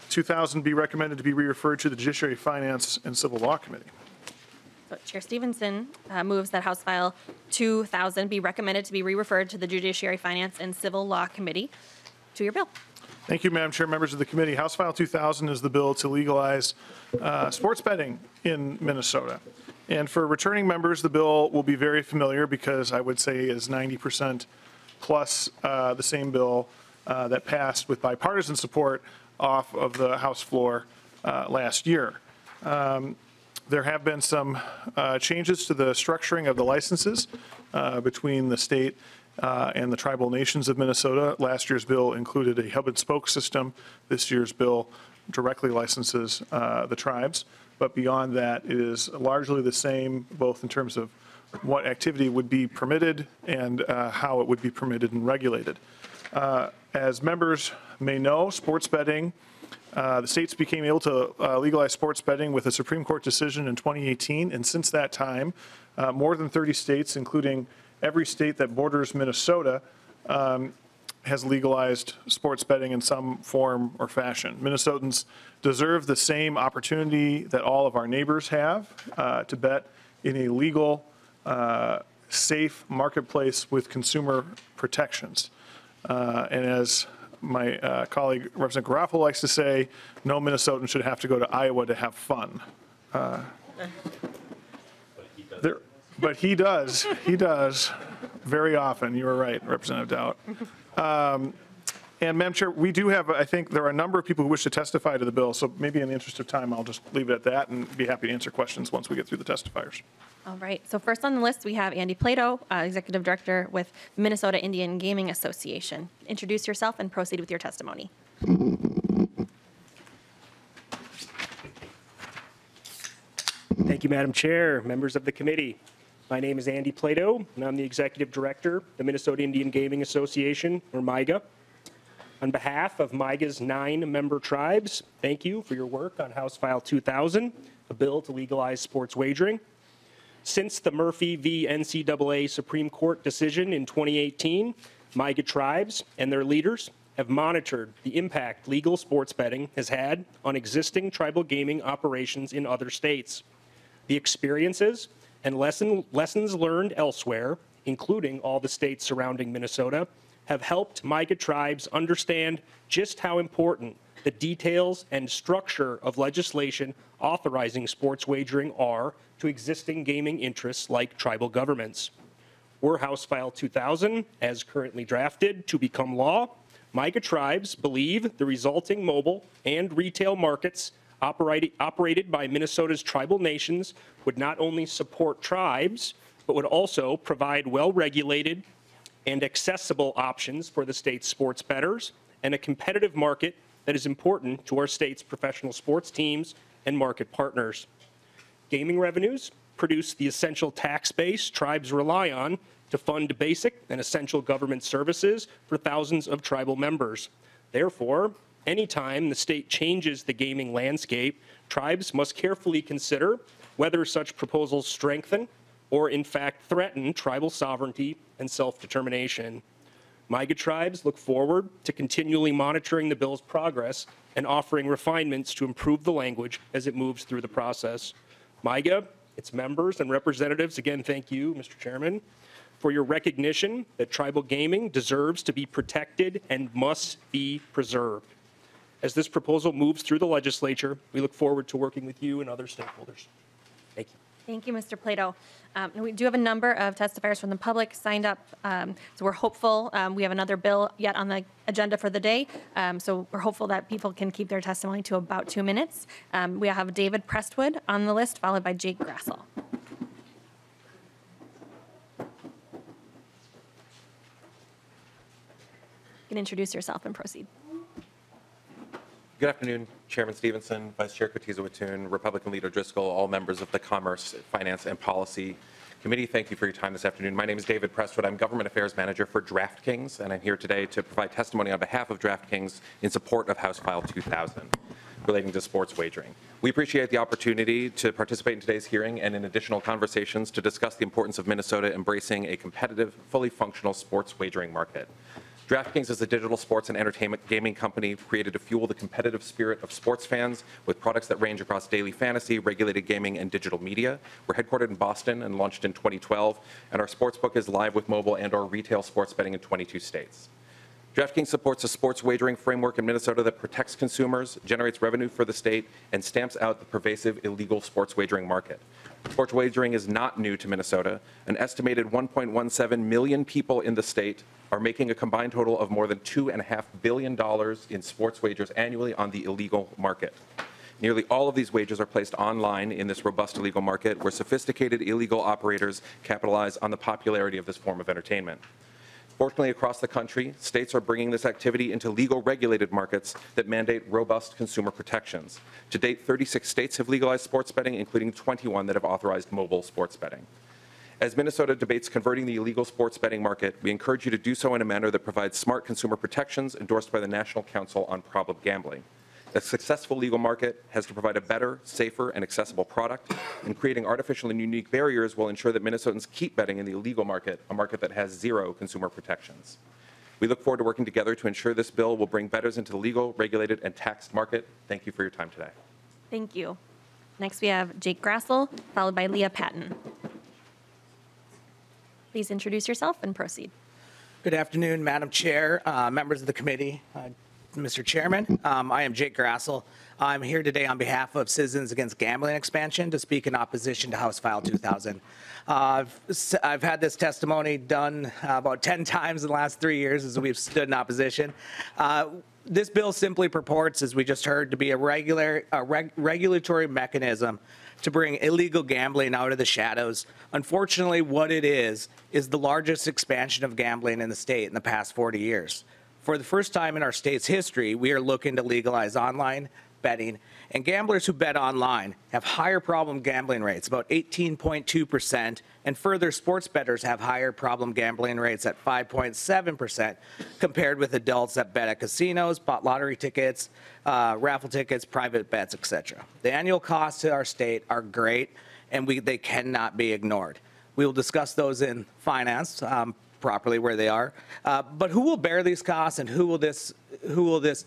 2000 be recommended to be re-referred to the Judiciary, Finance, and Civil Law Committee. So Chair Stephenson moves that House File 2000 be recommended to be re-referred to the Judiciary, Finance, and Civil Law Committee. To your bill. Thank you, Madam Chair, members of the committee. House File 2000 is the bill to legalize sports betting in Minnesota. And for returning members, the bill will be very familiar because I would say is 90% plus the same bill that passed with bipartisan support off of the House floor last year. There have been some changes to the structuring of the licenses between the state and the tribal nations of Minnesota. Last year's bill included a hub and spoke system. This year's bill directly licenses the tribes. But beyond that, it is largely the same, both in terms of what activity would be permitted and how it would be permitted and regulated. As members may know, sports betting, the states became able to legalize sports betting with a Supreme Court decision in 2018. And since that time, more than 30 states, including every state that borders Minnesota, has legalized sports betting in some form or fashion. Minnesotans deserve the same opportunity that all of our neighbors have to bet in a legal, safe marketplace with consumer protections. And as my colleague, Representative Garofalo, likes to say, no Minnesotan should have to go to Iowa to have fun. But he does very often. You are right, Representative Dowd. And Madam Chair, we do have, I think there are a number of people who wish to testify to the bill, so maybe in the interest of time, I'll just leave it at that and be happy to answer questions once we get through the testifiers. All right. So first on the list, we have Andy Plato, Executive Director with Minnesota Indian Gaming Association. Introduce yourself and proceed with your testimony. Thank you, Madam Chair, members of the committee. My name is Andy Plato, and I'm the Executive Director of the Minnesota Indian Gaming Association, or MIGA. On behalf of MIGA's 9 member tribes, thank you for your work on House File 2000, a bill to legalize sports wagering. Since the Murphy v. NCAA Supreme Court decision in 2018, MIGA tribes and their leaders have monitored the impact legal sports betting has had on existing tribal gaming operations in other states. The experiences and lessons learned elsewhere, including all the states surrounding Minnesota, have helped MIGA tribes understand just how important the details and structure of legislation authorizing sports wagering are to existing gaming interests like tribal governments. Were House File 2000, as currently drafted, to become law, MIGA tribes believe the resulting mobile and retail markets operated by Minnesota's tribal nations would not only support tribes, but would also provide well-regulated and accessible options for the state's sports bettors and a competitive market that is important to our state's professional sports teams and market partners. Gaming revenues produce the essential tax base tribes rely on to fund basic and essential government services for thousands of tribal members. Therefore, anytime the state changes the gaming landscape, tribes must carefully consider whether such proposals strengthen or in fact threaten tribal sovereignty and self-determination. MIGA tribes look forward to continually monitoring the bill's progress and offering refinements to improve the language as it moves through the process. MIGA, its members and representatives, again, thank you, Mr. Chairman, for your recognition that tribal gaming deserves to be protected and must be preserved. As this proposal moves through the legislature, we look forward to working with you and other stakeholders. Thank you. Thank you, Mr. Plato. We do have a number of testifiers from the public signed up, so we're hopeful. We have another bill yet on the agenda for the day, so we're hopeful that people can keep their testimony to about 2 minutes. We have David Prestwood on the list, followed by Jake Grassel. You can introduce yourself and proceed. Good afternoon, Chairman Stephenson, Vice Chair Katiza-Wattoon, Republican Leader Driscoll, all members of the Commerce, Finance, and Policy Committee. Thank you for your time this afternoon. My name is David Prestwood. I'm Government Affairs Manager for DraftKings, and I'm here today to provide testimony on behalf of DraftKings in support of House File 2000 relating to sports wagering. We appreciate the opportunity to participate in today's hearing and in additional conversations to discuss the importance of Minnesota embracing a competitive, fully functional sports wagering market. DraftKings is a digital sports and entertainment gaming company created to fuel the competitive spirit of sports fans with products that range across daily fantasy, regulated gaming, and digital media. We're headquartered in Boston and launched in 2012, and our sportsbook is live with mobile and/or retail sports betting in 22 states. DraftKings supports a sports wagering framework in Minnesota that protects consumers, generates revenue for the state, and stamps out the pervasive illegal sports wagering market. Sports wagering is not new to Minnesota. An estimated 1.17 million people in the state are making a combined total of more than $2.5 billion in sports wagers annually on the illegal market. Nearly all of these wagers are placed online in this robust illegal market where sophisticated illegal operators capitalize on the popularity of this form of entertainment. Fortunately, across the country, states are bringing this activity into legal regulated markets that mandate robust consumer protections. To date, 36 states have legalized sports betting, including 21 that have authorized mobile sports betting. As Minnesota debates converting the illegal sports betting market, we encourage you to do so in a manner that provides smart consumer protections endorsed by the National Council on Problem Gambling. A successful legal market has to provide a better, safer, and accessible product, and creating artificial and unique barriers will ensure that Minnesotans keep betting in the illegal market, a market that has zero consumer protections. We look forward to working together to ensure this bill will bring bettors into the legal, regulated, and taxed market. Thank you for your time today. Thank you. Next, we have Jake Grassel, followed by Leah Patton. Please introduce yourself and proceed. Good afternoon, Madam Chair, members of the committee, Mr. Chairman. I am Jake Grassel. I'm here today on behalf of Citizens Against Gambling Expansion to speak in opposition to House File 2000. I've had this testimony done about 10 times in the last 3 years as we've stood in opposition. This bill simply purports, as we just heard, to be a regulatory mechanism to bring illegal gambling out of the shadows. Unfortunately, what it is the largest expansion of gambling in the state in the past 40 years. For the first time in our state's history, we are looking to legalize online betting, and gamblers who bet online have higher problem gambling rates, about 18.2%, and further, sports bettors have higher problem gambling rates at 5.7% compared with adults that bet at casinos, bought lottery tickets, raffle tickets, private bets, etc. The annual costs to our state are great, and they cannot be ignored. We will discuss those in finance, properly where they are. But who will bear these costs and who will this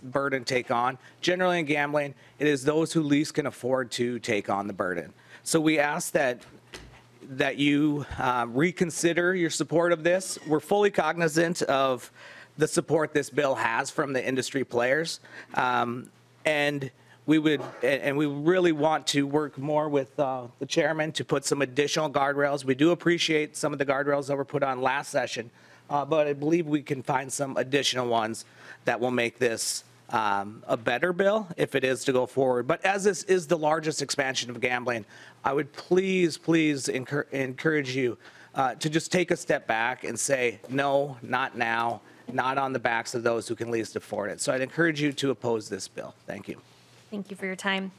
burden take on? Generally in gambling, it is those who least can afford to take on the burden. So we ask that you reconsider your support of this. We're fully cognizant of the support this bill has from the industry players. And we really want to work more with the chairman to put some additional guardrails. We do appreciate some of the guardrails that were put on last session, but I believe we can find some additional ones that will make this a better bill if it is to go forward. But as this is the largest expansion of gambling, I would please encourage you to just take a step back and say, no, not now, not on the backs of those who can least afford it. So I'd encourage you to oppose this bill. Thank you. Thank you for your time.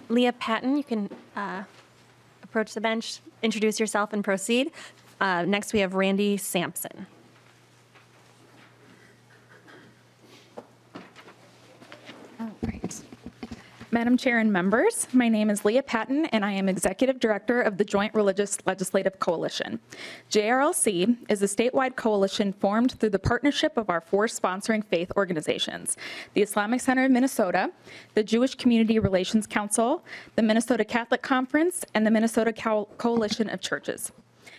Leah Patton, you can approach the bench, introduce yourself, and proceed. Next, we have Randy Sampson. All right. Madam Chair and members, my name is Leah Patton, and I am Executive Director of the Joint Religious Legislative Coalition. JRLC is a statewide coalition formed through the partnership of our 4 sponsoring faith organizations: the Islamic Center of Minnesota, the Jewish Community Relations Council, the Minnesota Catholic Conference, and the Minnesota Coalition of Churches.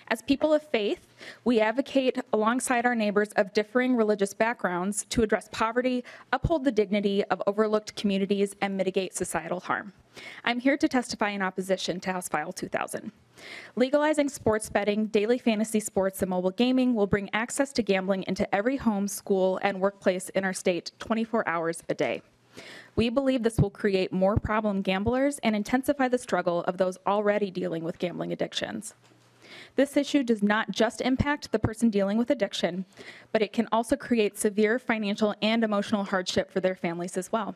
As people of faith, we advocate alongside our neighbors of differing religious backgrounds to address poverty, uphold the dignity of overlooked communities, and mitigate societal harm. I'm here to testify in opposition to House File 2000. Legalizing sports betting, daily fantasy sports, and mobile gaming will bring access to gambling into every home, school, and workplace in our state 24 hours a day. We believe this will create more problem gamblers and intensify the struggle of those already dealing with gambling addictions. This issue does not just impact the person dealing with addiction, but it can also create severe financial and emotional hardship for their families as well.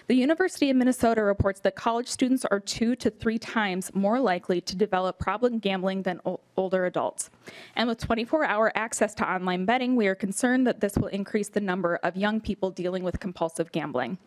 The University of Minnesota reports that college students are 2 to 3 times more likely to develop problem gambling than older adults. And with 24-hour access to online betting, we are concerned that this will increase the number of young people dealing with compulsive gambling.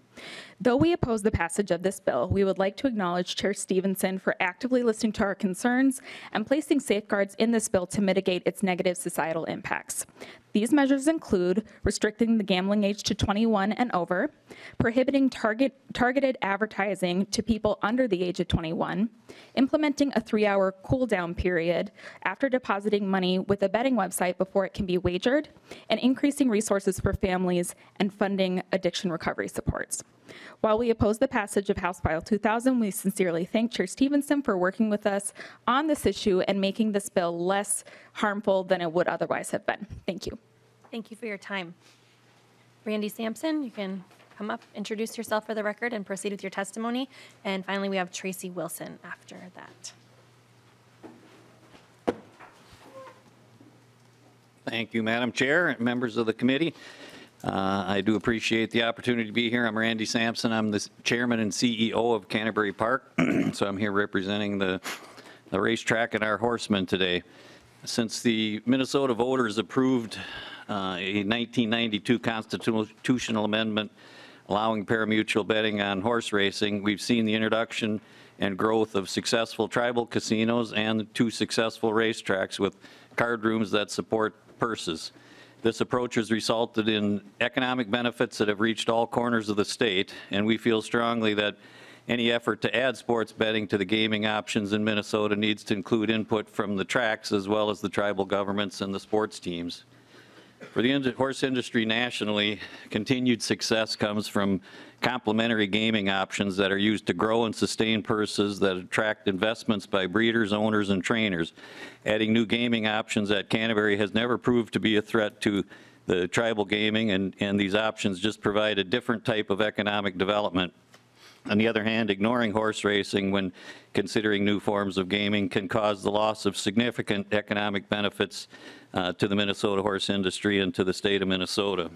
Though we oppose the passage of this bill, we would like to acknowledge Chair Stephenson for actively listening to our concerns and placing safeguards in this bill to mitigate its negative societal impacts. These measures include restricting the gambling age to 21 and over, prohibiting targeted advertising to people under the age of 21, implementing a 3-hour cool-down period after depositing money with a betting website before it can be wagered, and increasing resources for families and funding addiction recovery supports. While we oppose the passage of House File 2000, we sincerely thank Chair Stephenson for working with us on this issue and making this bill less harmful than it would otherwise have been. Thank you. Thank you for your time. Randy Sampson, you can come up, introduce yourself for the record, and proceed with your testimony. And finally, we have Tracy Wilson after that. Thank you, Madam Chair and members of the committee. I do appreciate the opportunity to be here. I'm Randy Sampson. I'm the chairman and CEO of Canterbury Park, so I'm here representing the racetrack and our horsemen today. Since the Minnesota voters approved a 1992 constitutional amendment allowing parimutuel betting on horse racing, we've seen the introduction and growth of successful tribal casinos and 2 successful racetracks with card rooms that support purses. This approach has resulted in economic benefits that have reached all corners of the state, and we feel strongly that any effort to add sports betting to the gaming options in Minnesota needs to include input from the tracks as well as the tribal governments and the sports teams. For the horse industry nationally, continued success comes from complementary gaming options that are used to grow and sustain purses that attract investments by breeders, owners, and trainers. Adding new gaming options at Canterbury has never proved to be a threat to the tribal gaming, and these options just provide a different type of economic development. On the other hand, ignoring horse racing when considering new forms of gaming can cause the loss of significant economic benefits to the Minnesota horse industry and to the state of Minnesota.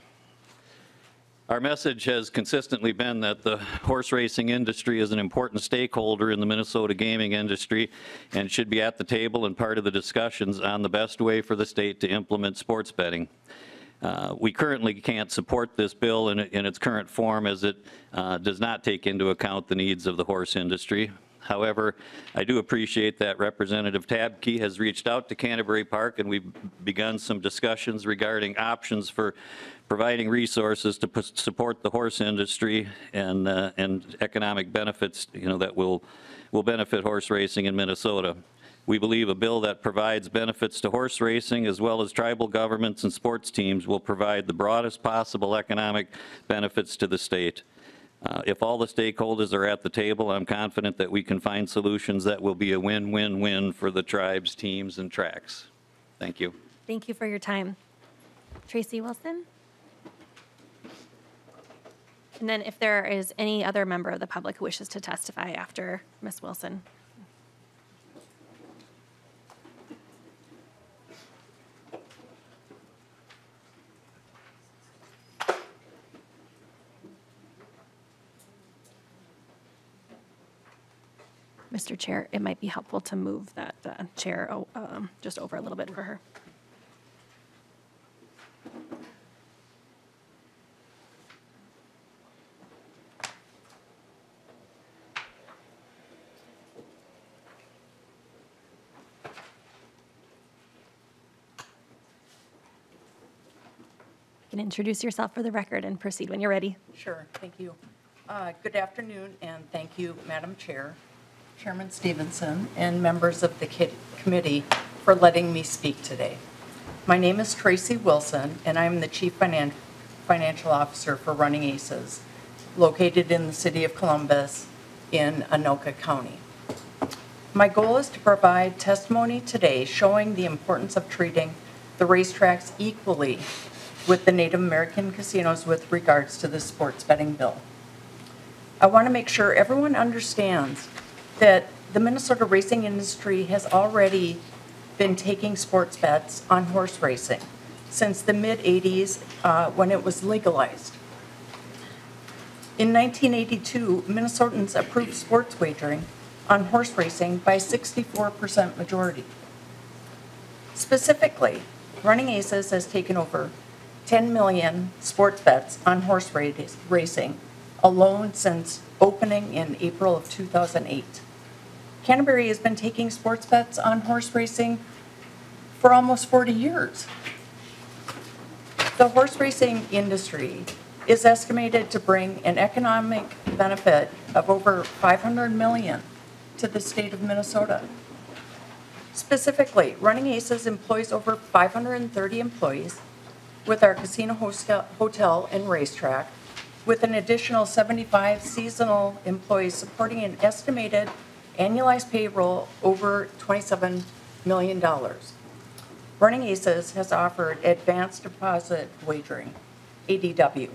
Our message has consistently been that the horse racing industry is an important stakeholder in the Minnesota gaming industry and should be at the table and part of the discussions on the best way for the state to implement sports betting. We currently can't support this bill in its current form as it does not take into account the needs of the horse industry. However, I do appreciate that Representative Tabke has reached out to Canterbury Park, and we've begun some discussions regarding options for providing resources to support the horse industry and economic benefits, that will benefit horse racing in Minnesota. We believe a bill that provides benefits to horse racing as well as tribal governments and sports teams will provide the broadest possible economic benefits to the state. If all the stakeholders are at the table, I'm confident that we can find solutions that will be a win-win-win for the tribes, teams, and tracks. Thank you. Thank you for your time. Tracy Wilson? And then if there is any other member of the public who wishes to testify after Ms. Wilson. Mr. Chair, it might be helpful to move that chair just over a little bit for her. You can introduce yourself for the record and proceed when you're ready. Sure, thank you. Good afternoon, and thank you, Madam Chair, Chairman Stephenson, and members of the committee for letting me speak today. My name is Tracy Wilson, and I'm the Chief Financial Officer for Running Aces, located in the city of Columbus, in Anoka County. My goal is to provide testimony today showing the importance of treating the racetracks equally with the Native American casinos with regards to the sports betting bill. I want to make sure everyone understands that the Minnesota racing industry has already been taking sports bets on horse racing since the mid-'80s when it was legalized. In 1982, Minnesotans approved sports wagering on horse racing by 64% majority. Specifically, Running Aces has taken over 10 million sports bets on horse racing alone since opening in April of 2008. Canterbury has been taking sports bets on horse racing for almost 40 years. The horse racing industry is estimated to bring an economic benefit of over $500 million to the state of Minnesota. Specifically, Running Aces employs over 530 employees with our casino, hotel, and racetrack, with an additional 75 seasonal employees supporting an estimated annualized payroll over $27 million. Running Aces has offered advanced deposit wagering, ADW,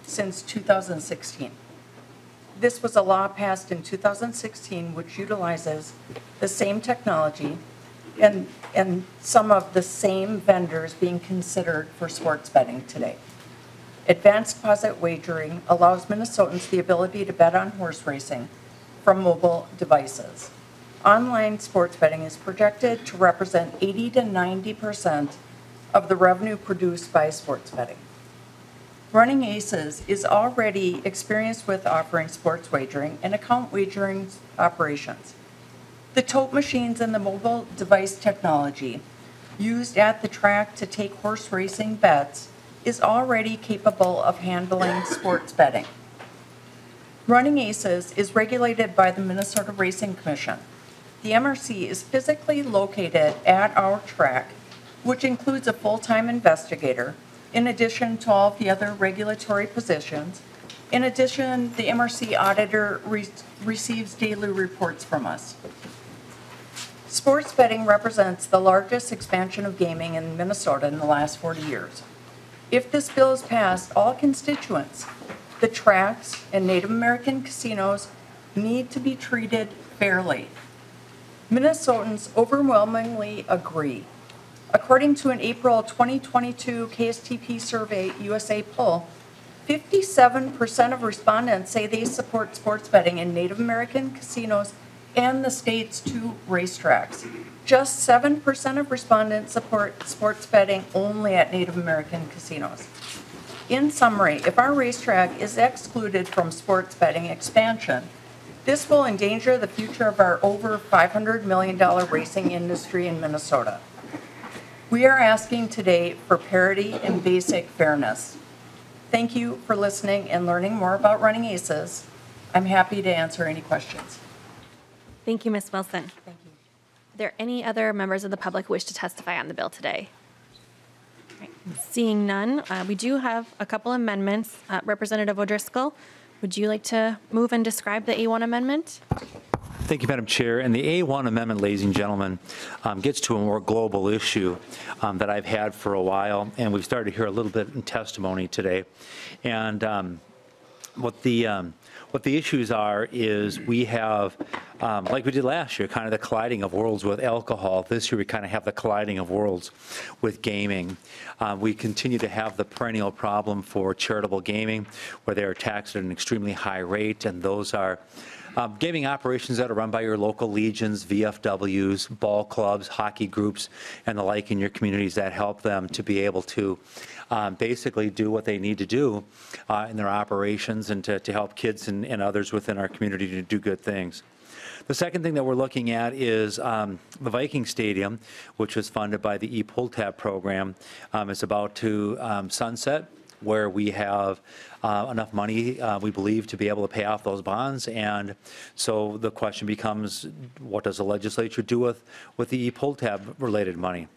since 2016. This was a law passed in 2016 which utilizes the same technology and some of the same vendors being considered for sports betting today. Advanced deposit wagering allows Minnesotans the ability to bet on horse racing from mobile devices. Online sports betting is projected to represent 80 to 90% of the revenue produced by sports betting. Running Aces is already experienced with offering sports wagering and account wagering operations. The tote machines and the mobile device technology used at the track to take horse racing bets is already capable of handling sports betting. Running Aces is regulated by the Minnesota Racing Commission. The MRC is physically located at our track, which includes a full-time investigator, in addition to all of the other regulatory positions. In addition, the MRC auditor receives daily reports from us. Sports betting represents the largest expansion of gaming in Minnesota in the last 40 years. If this bill is passed, all constituents, the tracks and Native American casinos, need to be treated fairly. Minnesotans overwhelmingly agree. According to an April 2022 KSTP Survey USA poll, 57% of respondents say they support sports betting in Native American casinos and the state's 2 racetracks. Just 7% of respondents support sports betting only at Native American casinos. In summary, if our racetrack is excluded from sports betting expansion, this will endanger the future of our over $500 million racing industry in Minnesota. We are asking today for parity and basic fairness. Thank you for listening and learning more about Running Aces. I'm happy to answer any questions. Thank you, Ms. Wilson. Thank you. Are there any other members of the public who wish to testify on the bill today? All right. Seeing none, we do have a couple amendments. Representative O'Driscoll, would you like to move and describe the A1 amendment? Thank you, Madam Chair. And the A1 amendment, ladies and gentlemen, gets to a more global issue that I've had for a while, and we've started to hear a little bit in testimony today. And what the issues are is we have, like we did last year, kind of the colliding of worlds with alcohol. This year we kind of have the colliding of worlds with gaming. We continue to have the perennial problem for charitable gaming, where they are taxed at an extremely high rate, and those are gaming operations that are run by your local legions, VFWs, ball clubs, hockey groups, and the like in your communities that help them to be able to basically do what they need to do in their operations and to help kids and others within our community to do good things. The second thing that we're looking at is the Viking Stadium, which was funded by the ePull-Tab program, is about to sunset, where we have enough money, we believe, to be able to pay off those bonds. And so the question becomes, what does the legislature do with the ePull-Tab related money?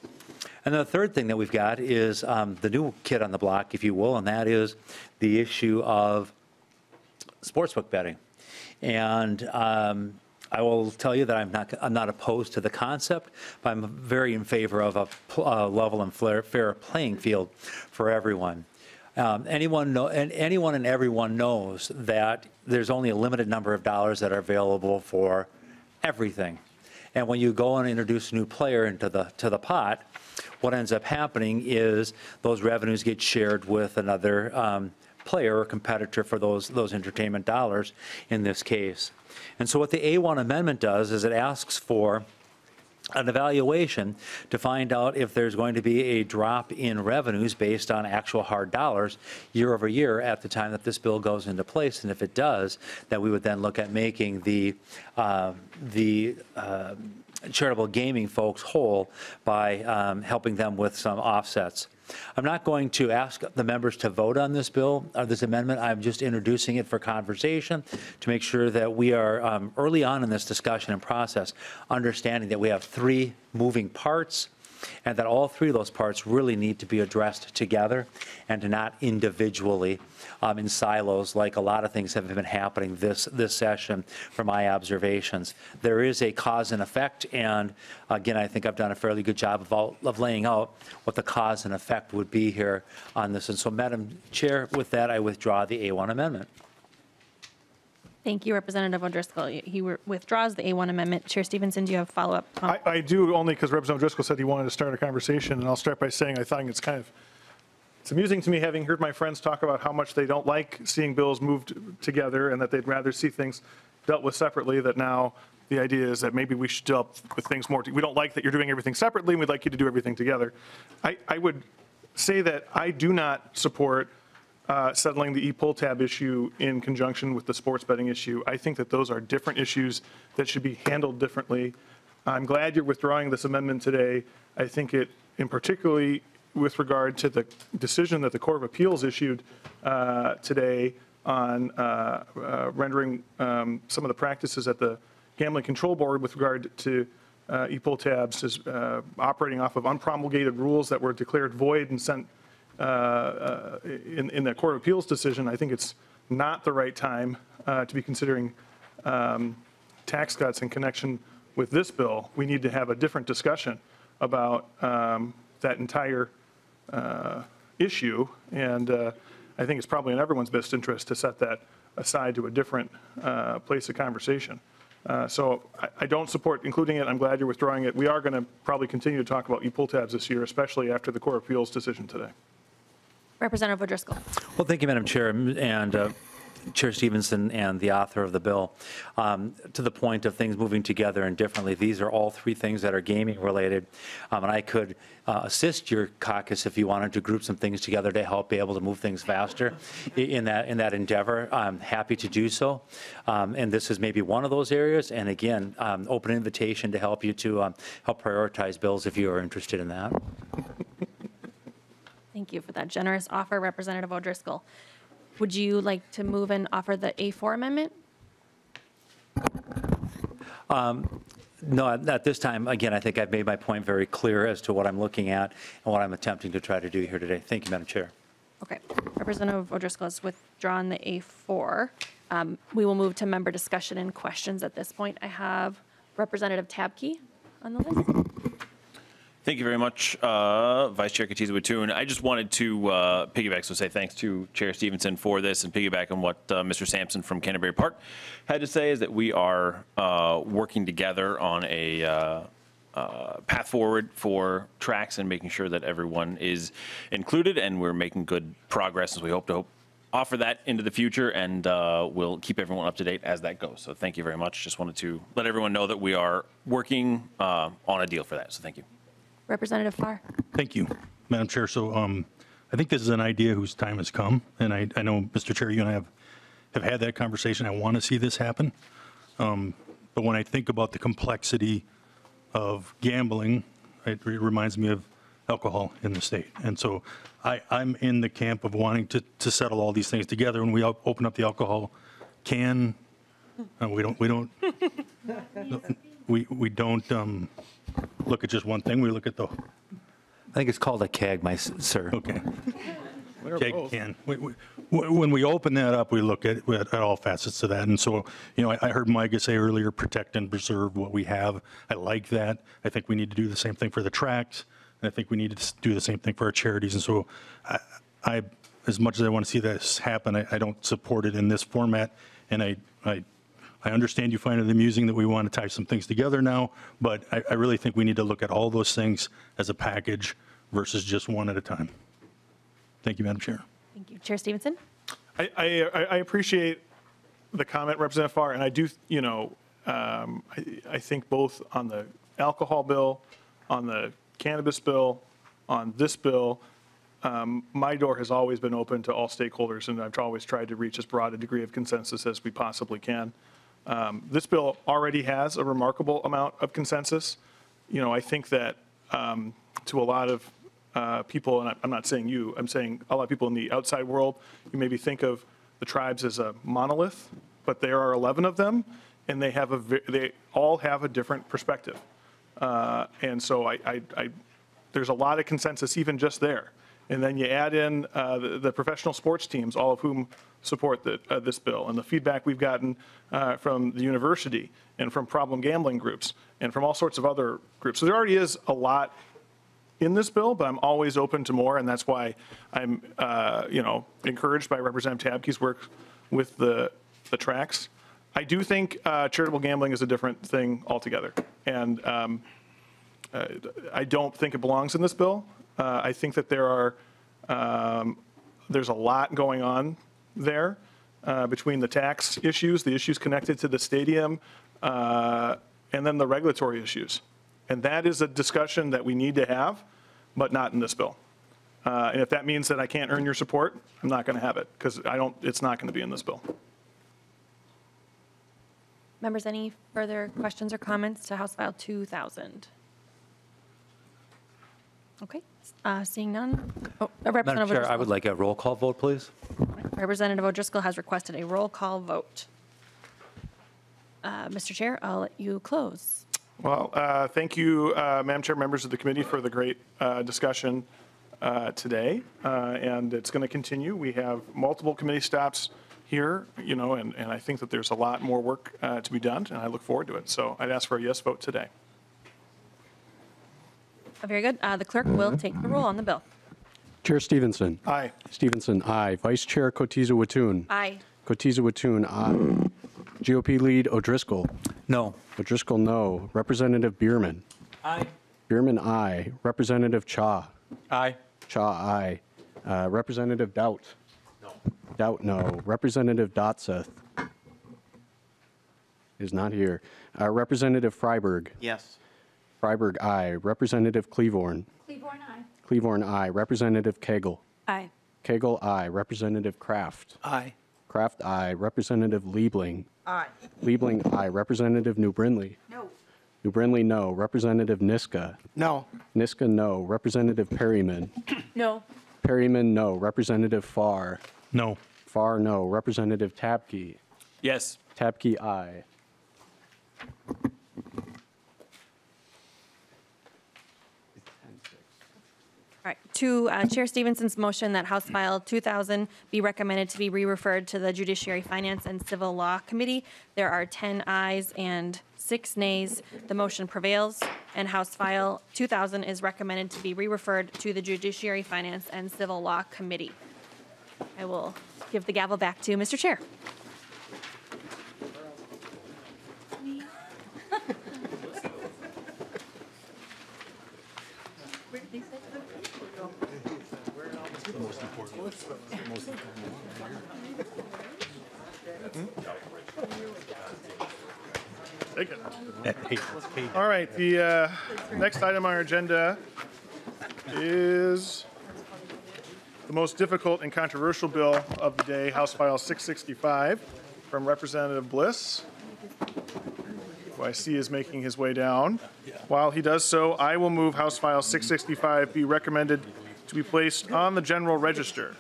And the third thing that we've got is the new kid on the block, if you will, and that is the issue of sportsbook betting. And I will tell you that I'm not opposed to the concept, but I'm very in favor of a level and fair playing field for everyone. Anyone and everyone knows that there's only a limited number of dollars that are available for everything. And when you go and introduce a new player into the pot, what ends up happening is those revenues get shared with another player or competitor for those entertainment dollars in this case. And so what the A1 amendment does is it asks for an evaluation to find out if there's going to be a drop in revenues based on actual hard dollars year over year at the time that this bill goes into place. And if it does, that we would then look at making the charitable gaming folks whole by helping them with some offsets. I'm not going to ask the members to vote on this bill or this amendment. I'm just introducing it for conversation to make sure that we are early on in this discussion and process, understanding that we have three moving parts and that all three of those parts really need to be addressed together and to not individually in silos like a lot of things have been happening this session from my observations. There is a cause and effect, and again, I think I've done a fairly good job of laying out what the cause and effect would be here on this. And so, Madam Chair, with that, I withdraw the A1 amendment. Thank you, Representative O'Driscoll. He withdraws the A1 amendment. Chair Stephenson, do you have a follow-up? I do, only because Representative O'Driscoll said he wanted to start a conversation, and I'll start by saying I think it's it's amusing to me, having heard my friends talk about how much they don't like seeing bills moved together and that they'd rather see things dealt with separately, that now the idea is that maybe we should deal with things more. We don't like that you're doing everything separately, and we'd like you to do everything together. I would say that I do not support settling the e-pull tab issue in conjunction with the sports betting issue. I think that those are different issues that should be handled differently. I'm glad you're withdrawing this amendment today. I think it, in particularly with regard to the decision that the Court of Appeals issued today on rendering some of the practices at the Gambling Control Board with regard to e-pull tabs as operating off of unpromulgated rules that were declared void and sent in the Court of Appeals decision. I think it's not the right time to be considering tax cuts in connection with this bill. We need to have a different discussion about that entire issue, and I think it's probably in everyone's best interest to set that aside to a different place of conversation. So I don't support including it. I'm glad you're withdrawing it. We are going to probably continue to talk about e-pull tabs this year, especially after the Court of Appeals decision today. Representative O'Driscoll. Well, thank you, Madam Chair, and Chair Stephenson and the author of the bill. To the point of things moving together and differently, these are all three things that are gaming related, and I could assist your caucus if you wanted to group some things together to help be able to move things faster in that endeavor. I'm happy to do so, and this is maybe one of those areas. And again, open invitation to help you to help prioritize bills if you are interested in that. Thank you for that generous offer, Representative O'Driscoll. Would you like to move and offer the A4 amendment? No, at this time, again, I think I've made my point very clear as to what I'm looking at and what I'm attempting to try to do here today. Thank you, Madam Chair. Okay. Representative O'Driscoll has withdrawn the A4. We will move to member discussion and questions at this point. I have Representative Tabke on the list. Thank you very much, Vice Chair Katiza-Wattoon. I just wanted to piggyback, so say thanks to Chair Stephenson for this, and piggyback on what Mr. Sampson from Canterbury Park had to say, is that we are working together on a path forward for tracks and making sure that everyone is included, and we're making good progress as we hope to offer that into the future, and we'll keep everyone up to date as that goes. So thank you very much. Just wanted to let everyone know that we are working on a deal for that, so thank you. Representative Farr. Thank you, Madam Chair. So I think this is an idea whose time has come, and I know, Mr. Chair, you and I have had that conversation. I want to see this happen. But when I think about the complexity of gambling, it reminds me of alcohol in the state. And so I'm in the camp of wanting to settle all these things together. When we open up the alcohol can, we don't look at just one thing. We look at the. I think it's called a keg, sir. Okay. Yeah, can. When we open that up, we look at all facets of that. And so, I heard Micah say earlier, protect and preserve what we have. I like that. I think we need to do the same thing for the tracks. And I think we need to do the same thing for our charities. And so I as much as I want to see this happen, I don't support it in this format. And I understand you find it amusing that we want to tie some things together now, but I really think we need to look at all those things as a package versus just one at a time. Thank you, Madam Chair. Thank you. Chair Stephenson? I appreciate the comment, Representative Farr, and I do, I think both on the alcohol bill, on the cannabis bill, on this bill, my door has always been open to all stakeholders, and I've always tried to reach as broad a degree of consensus as we possibly can. This bill already has a remarkable amount of consensus. I think that to a lot of people, and I'm not saying you, I'm saying a lot of people in the outside world, you maybe think of the tribes as a monolith, but there are 11 of them, and they all have a different perspective. And so there's a lot of consensus even just there. And then you add in the professional sports teams, all of whom support this bill, and the feedback we've gotten from the university and from problem gambling groups and from all sorts of other groups. So there already is a lot in this bill, but I'm always open to more, and that's why I'm encouraged by Representative Tabke's work with the tracks. I do think charitable gambling is a different thing altogether, and I don't think it belongs in this bill. I think that there's a lot going on there between the tax issues, the issues connected to the stadium, and then the regulatory issues. And that is a discussion that we need to have, but not in this bill. And if that means that I can't earn your support, I'm not going to have it, because it's not going to be in this bill. Members, any further questions or comments to House File 2000? Okay, seeing none. Oh, Madam Chair, I would like a roll call vote, please. Representative O'Driscoll has requested a roll call vote. Mr. Chair, I'll let you close. Well, thank you, Madam Chair, members of the committee, for the great discussion today. And it's going to continue. We have multiple committee stops here, and I think that there's a lot more work to be done, and I look forward to it. So I'd ask for a yes vote today. Very good. The clerk will take the roll on the bill. Chair Stephenson. Aye. Stephenson, aye. Vice Chair Cotiza-Wattoon. Aye. Cotiza-Wattoon, aye. GOP lead O'Driscoll. No. O'Driscoll, no. Representative Bierman. Aye. Bierman, aye. Representative Cha. Aye. Cha, aye. Representative Doubt. No. Doubt, no. Representative Dotseth is not here. Representative Freiberg. Yes. Freiberg, aye. Representative Cleavorn. Cleavorn, aye. Cleavorn, aye. Representative Cagle. Aye. Cagle, aye. Representative Kraft. Aye. Kraft, aye. Representative Liebling. Aye. Liebling, aye. Representative New Brindley. No. New Brindley, no. Representative Niska. No. Niska, no. Representative Perryman. No. Perryman, no. Representative Farr. No. Farr, no. Representative Tabke. Yes. Tabke, aye. All right. To Chair Stevenson's motion that House File 2000 be recommended to be re-referred to the Judiciary, Finance, and Civil Law Committee, there are 10 ayes and 6 nays. The motion prevails, and House File 2000 is recommended to be re-referred to the Judiciary, Finance, and Civil Law Committee. I will give the gavel back to Mr. Chair. Take it. All right, the next item on our agenda is the most difficult and controversial bill of the day, House File 665, from Representative Bliss, who I see is making his way down. While he does so, I will move House File 665 be recommended to be placed on the general register.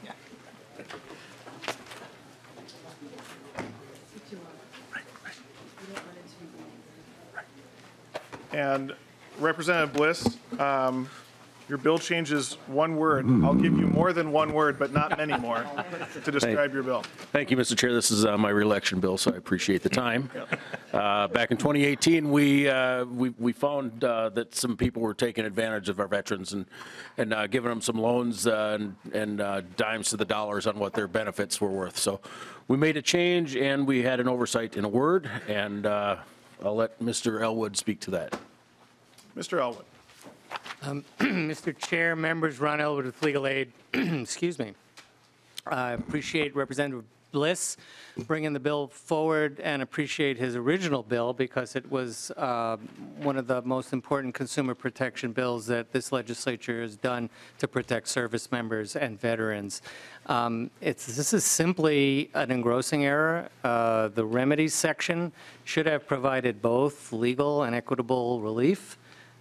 And Representative Bliss Your bill changes one word. I'll give you more than one word, but not many more, to describe your bill. Thank you, Mr. Chair. This is my reelection bill, so I appreciate the time. Back in 2018, we found that some people were taking advantage of our veterans and giving them some loans and dimes to the dollars on what their benefits were worth. So we made a change, and we had an oversight in a word, and I'll let Mr. Elwood speak to that. Mr. Elwood. Mr. Chair, members, Ron Elwood with Legal Aid. Excuse me. I appreciate Representative Bliss bringing the bill forward and appreciate his original bill because it was one of the most important consumer protection bills that this legislature has done to protect service members and veterans. This is simply an engrossing error. The remedies section should have provided both legal and equitable relief.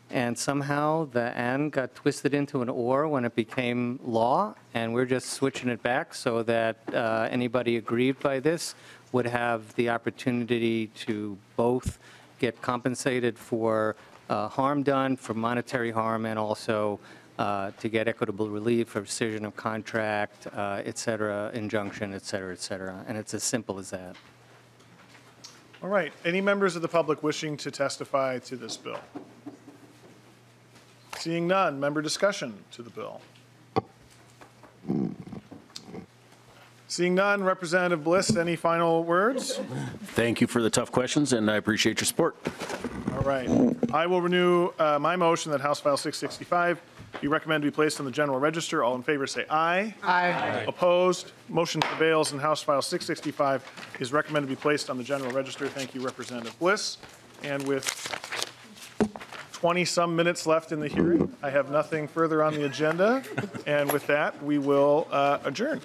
And somehow the and got twisted into an or when it became law, and we're just switching it back so that anybody aggrieved by this would have the opportunity to both get compensated for harm done, for monetary harm, and also to get equitable relief for rescission of contract, et cetera, injunction, et cetera, et cetera. And it's as simple as that. All right. Any members of the public wishing to testify to this bill? Seeing none, member discussion to the bill. Seeing none, Representative Bliss, any final words? Thank you for the tough questions, and I appreciate your support. All right. I will renew my motion that House File 665 be recommended to be placed on the general register. All in favor say aye. Aye. Opposed? Motion prevails, and House File 665 is recommended to be placed on the general register. Thank you, Representative Bliss. And with 20-some minutes left in the hearing, I have nothing further on the agenda. And with that, we will adjourn.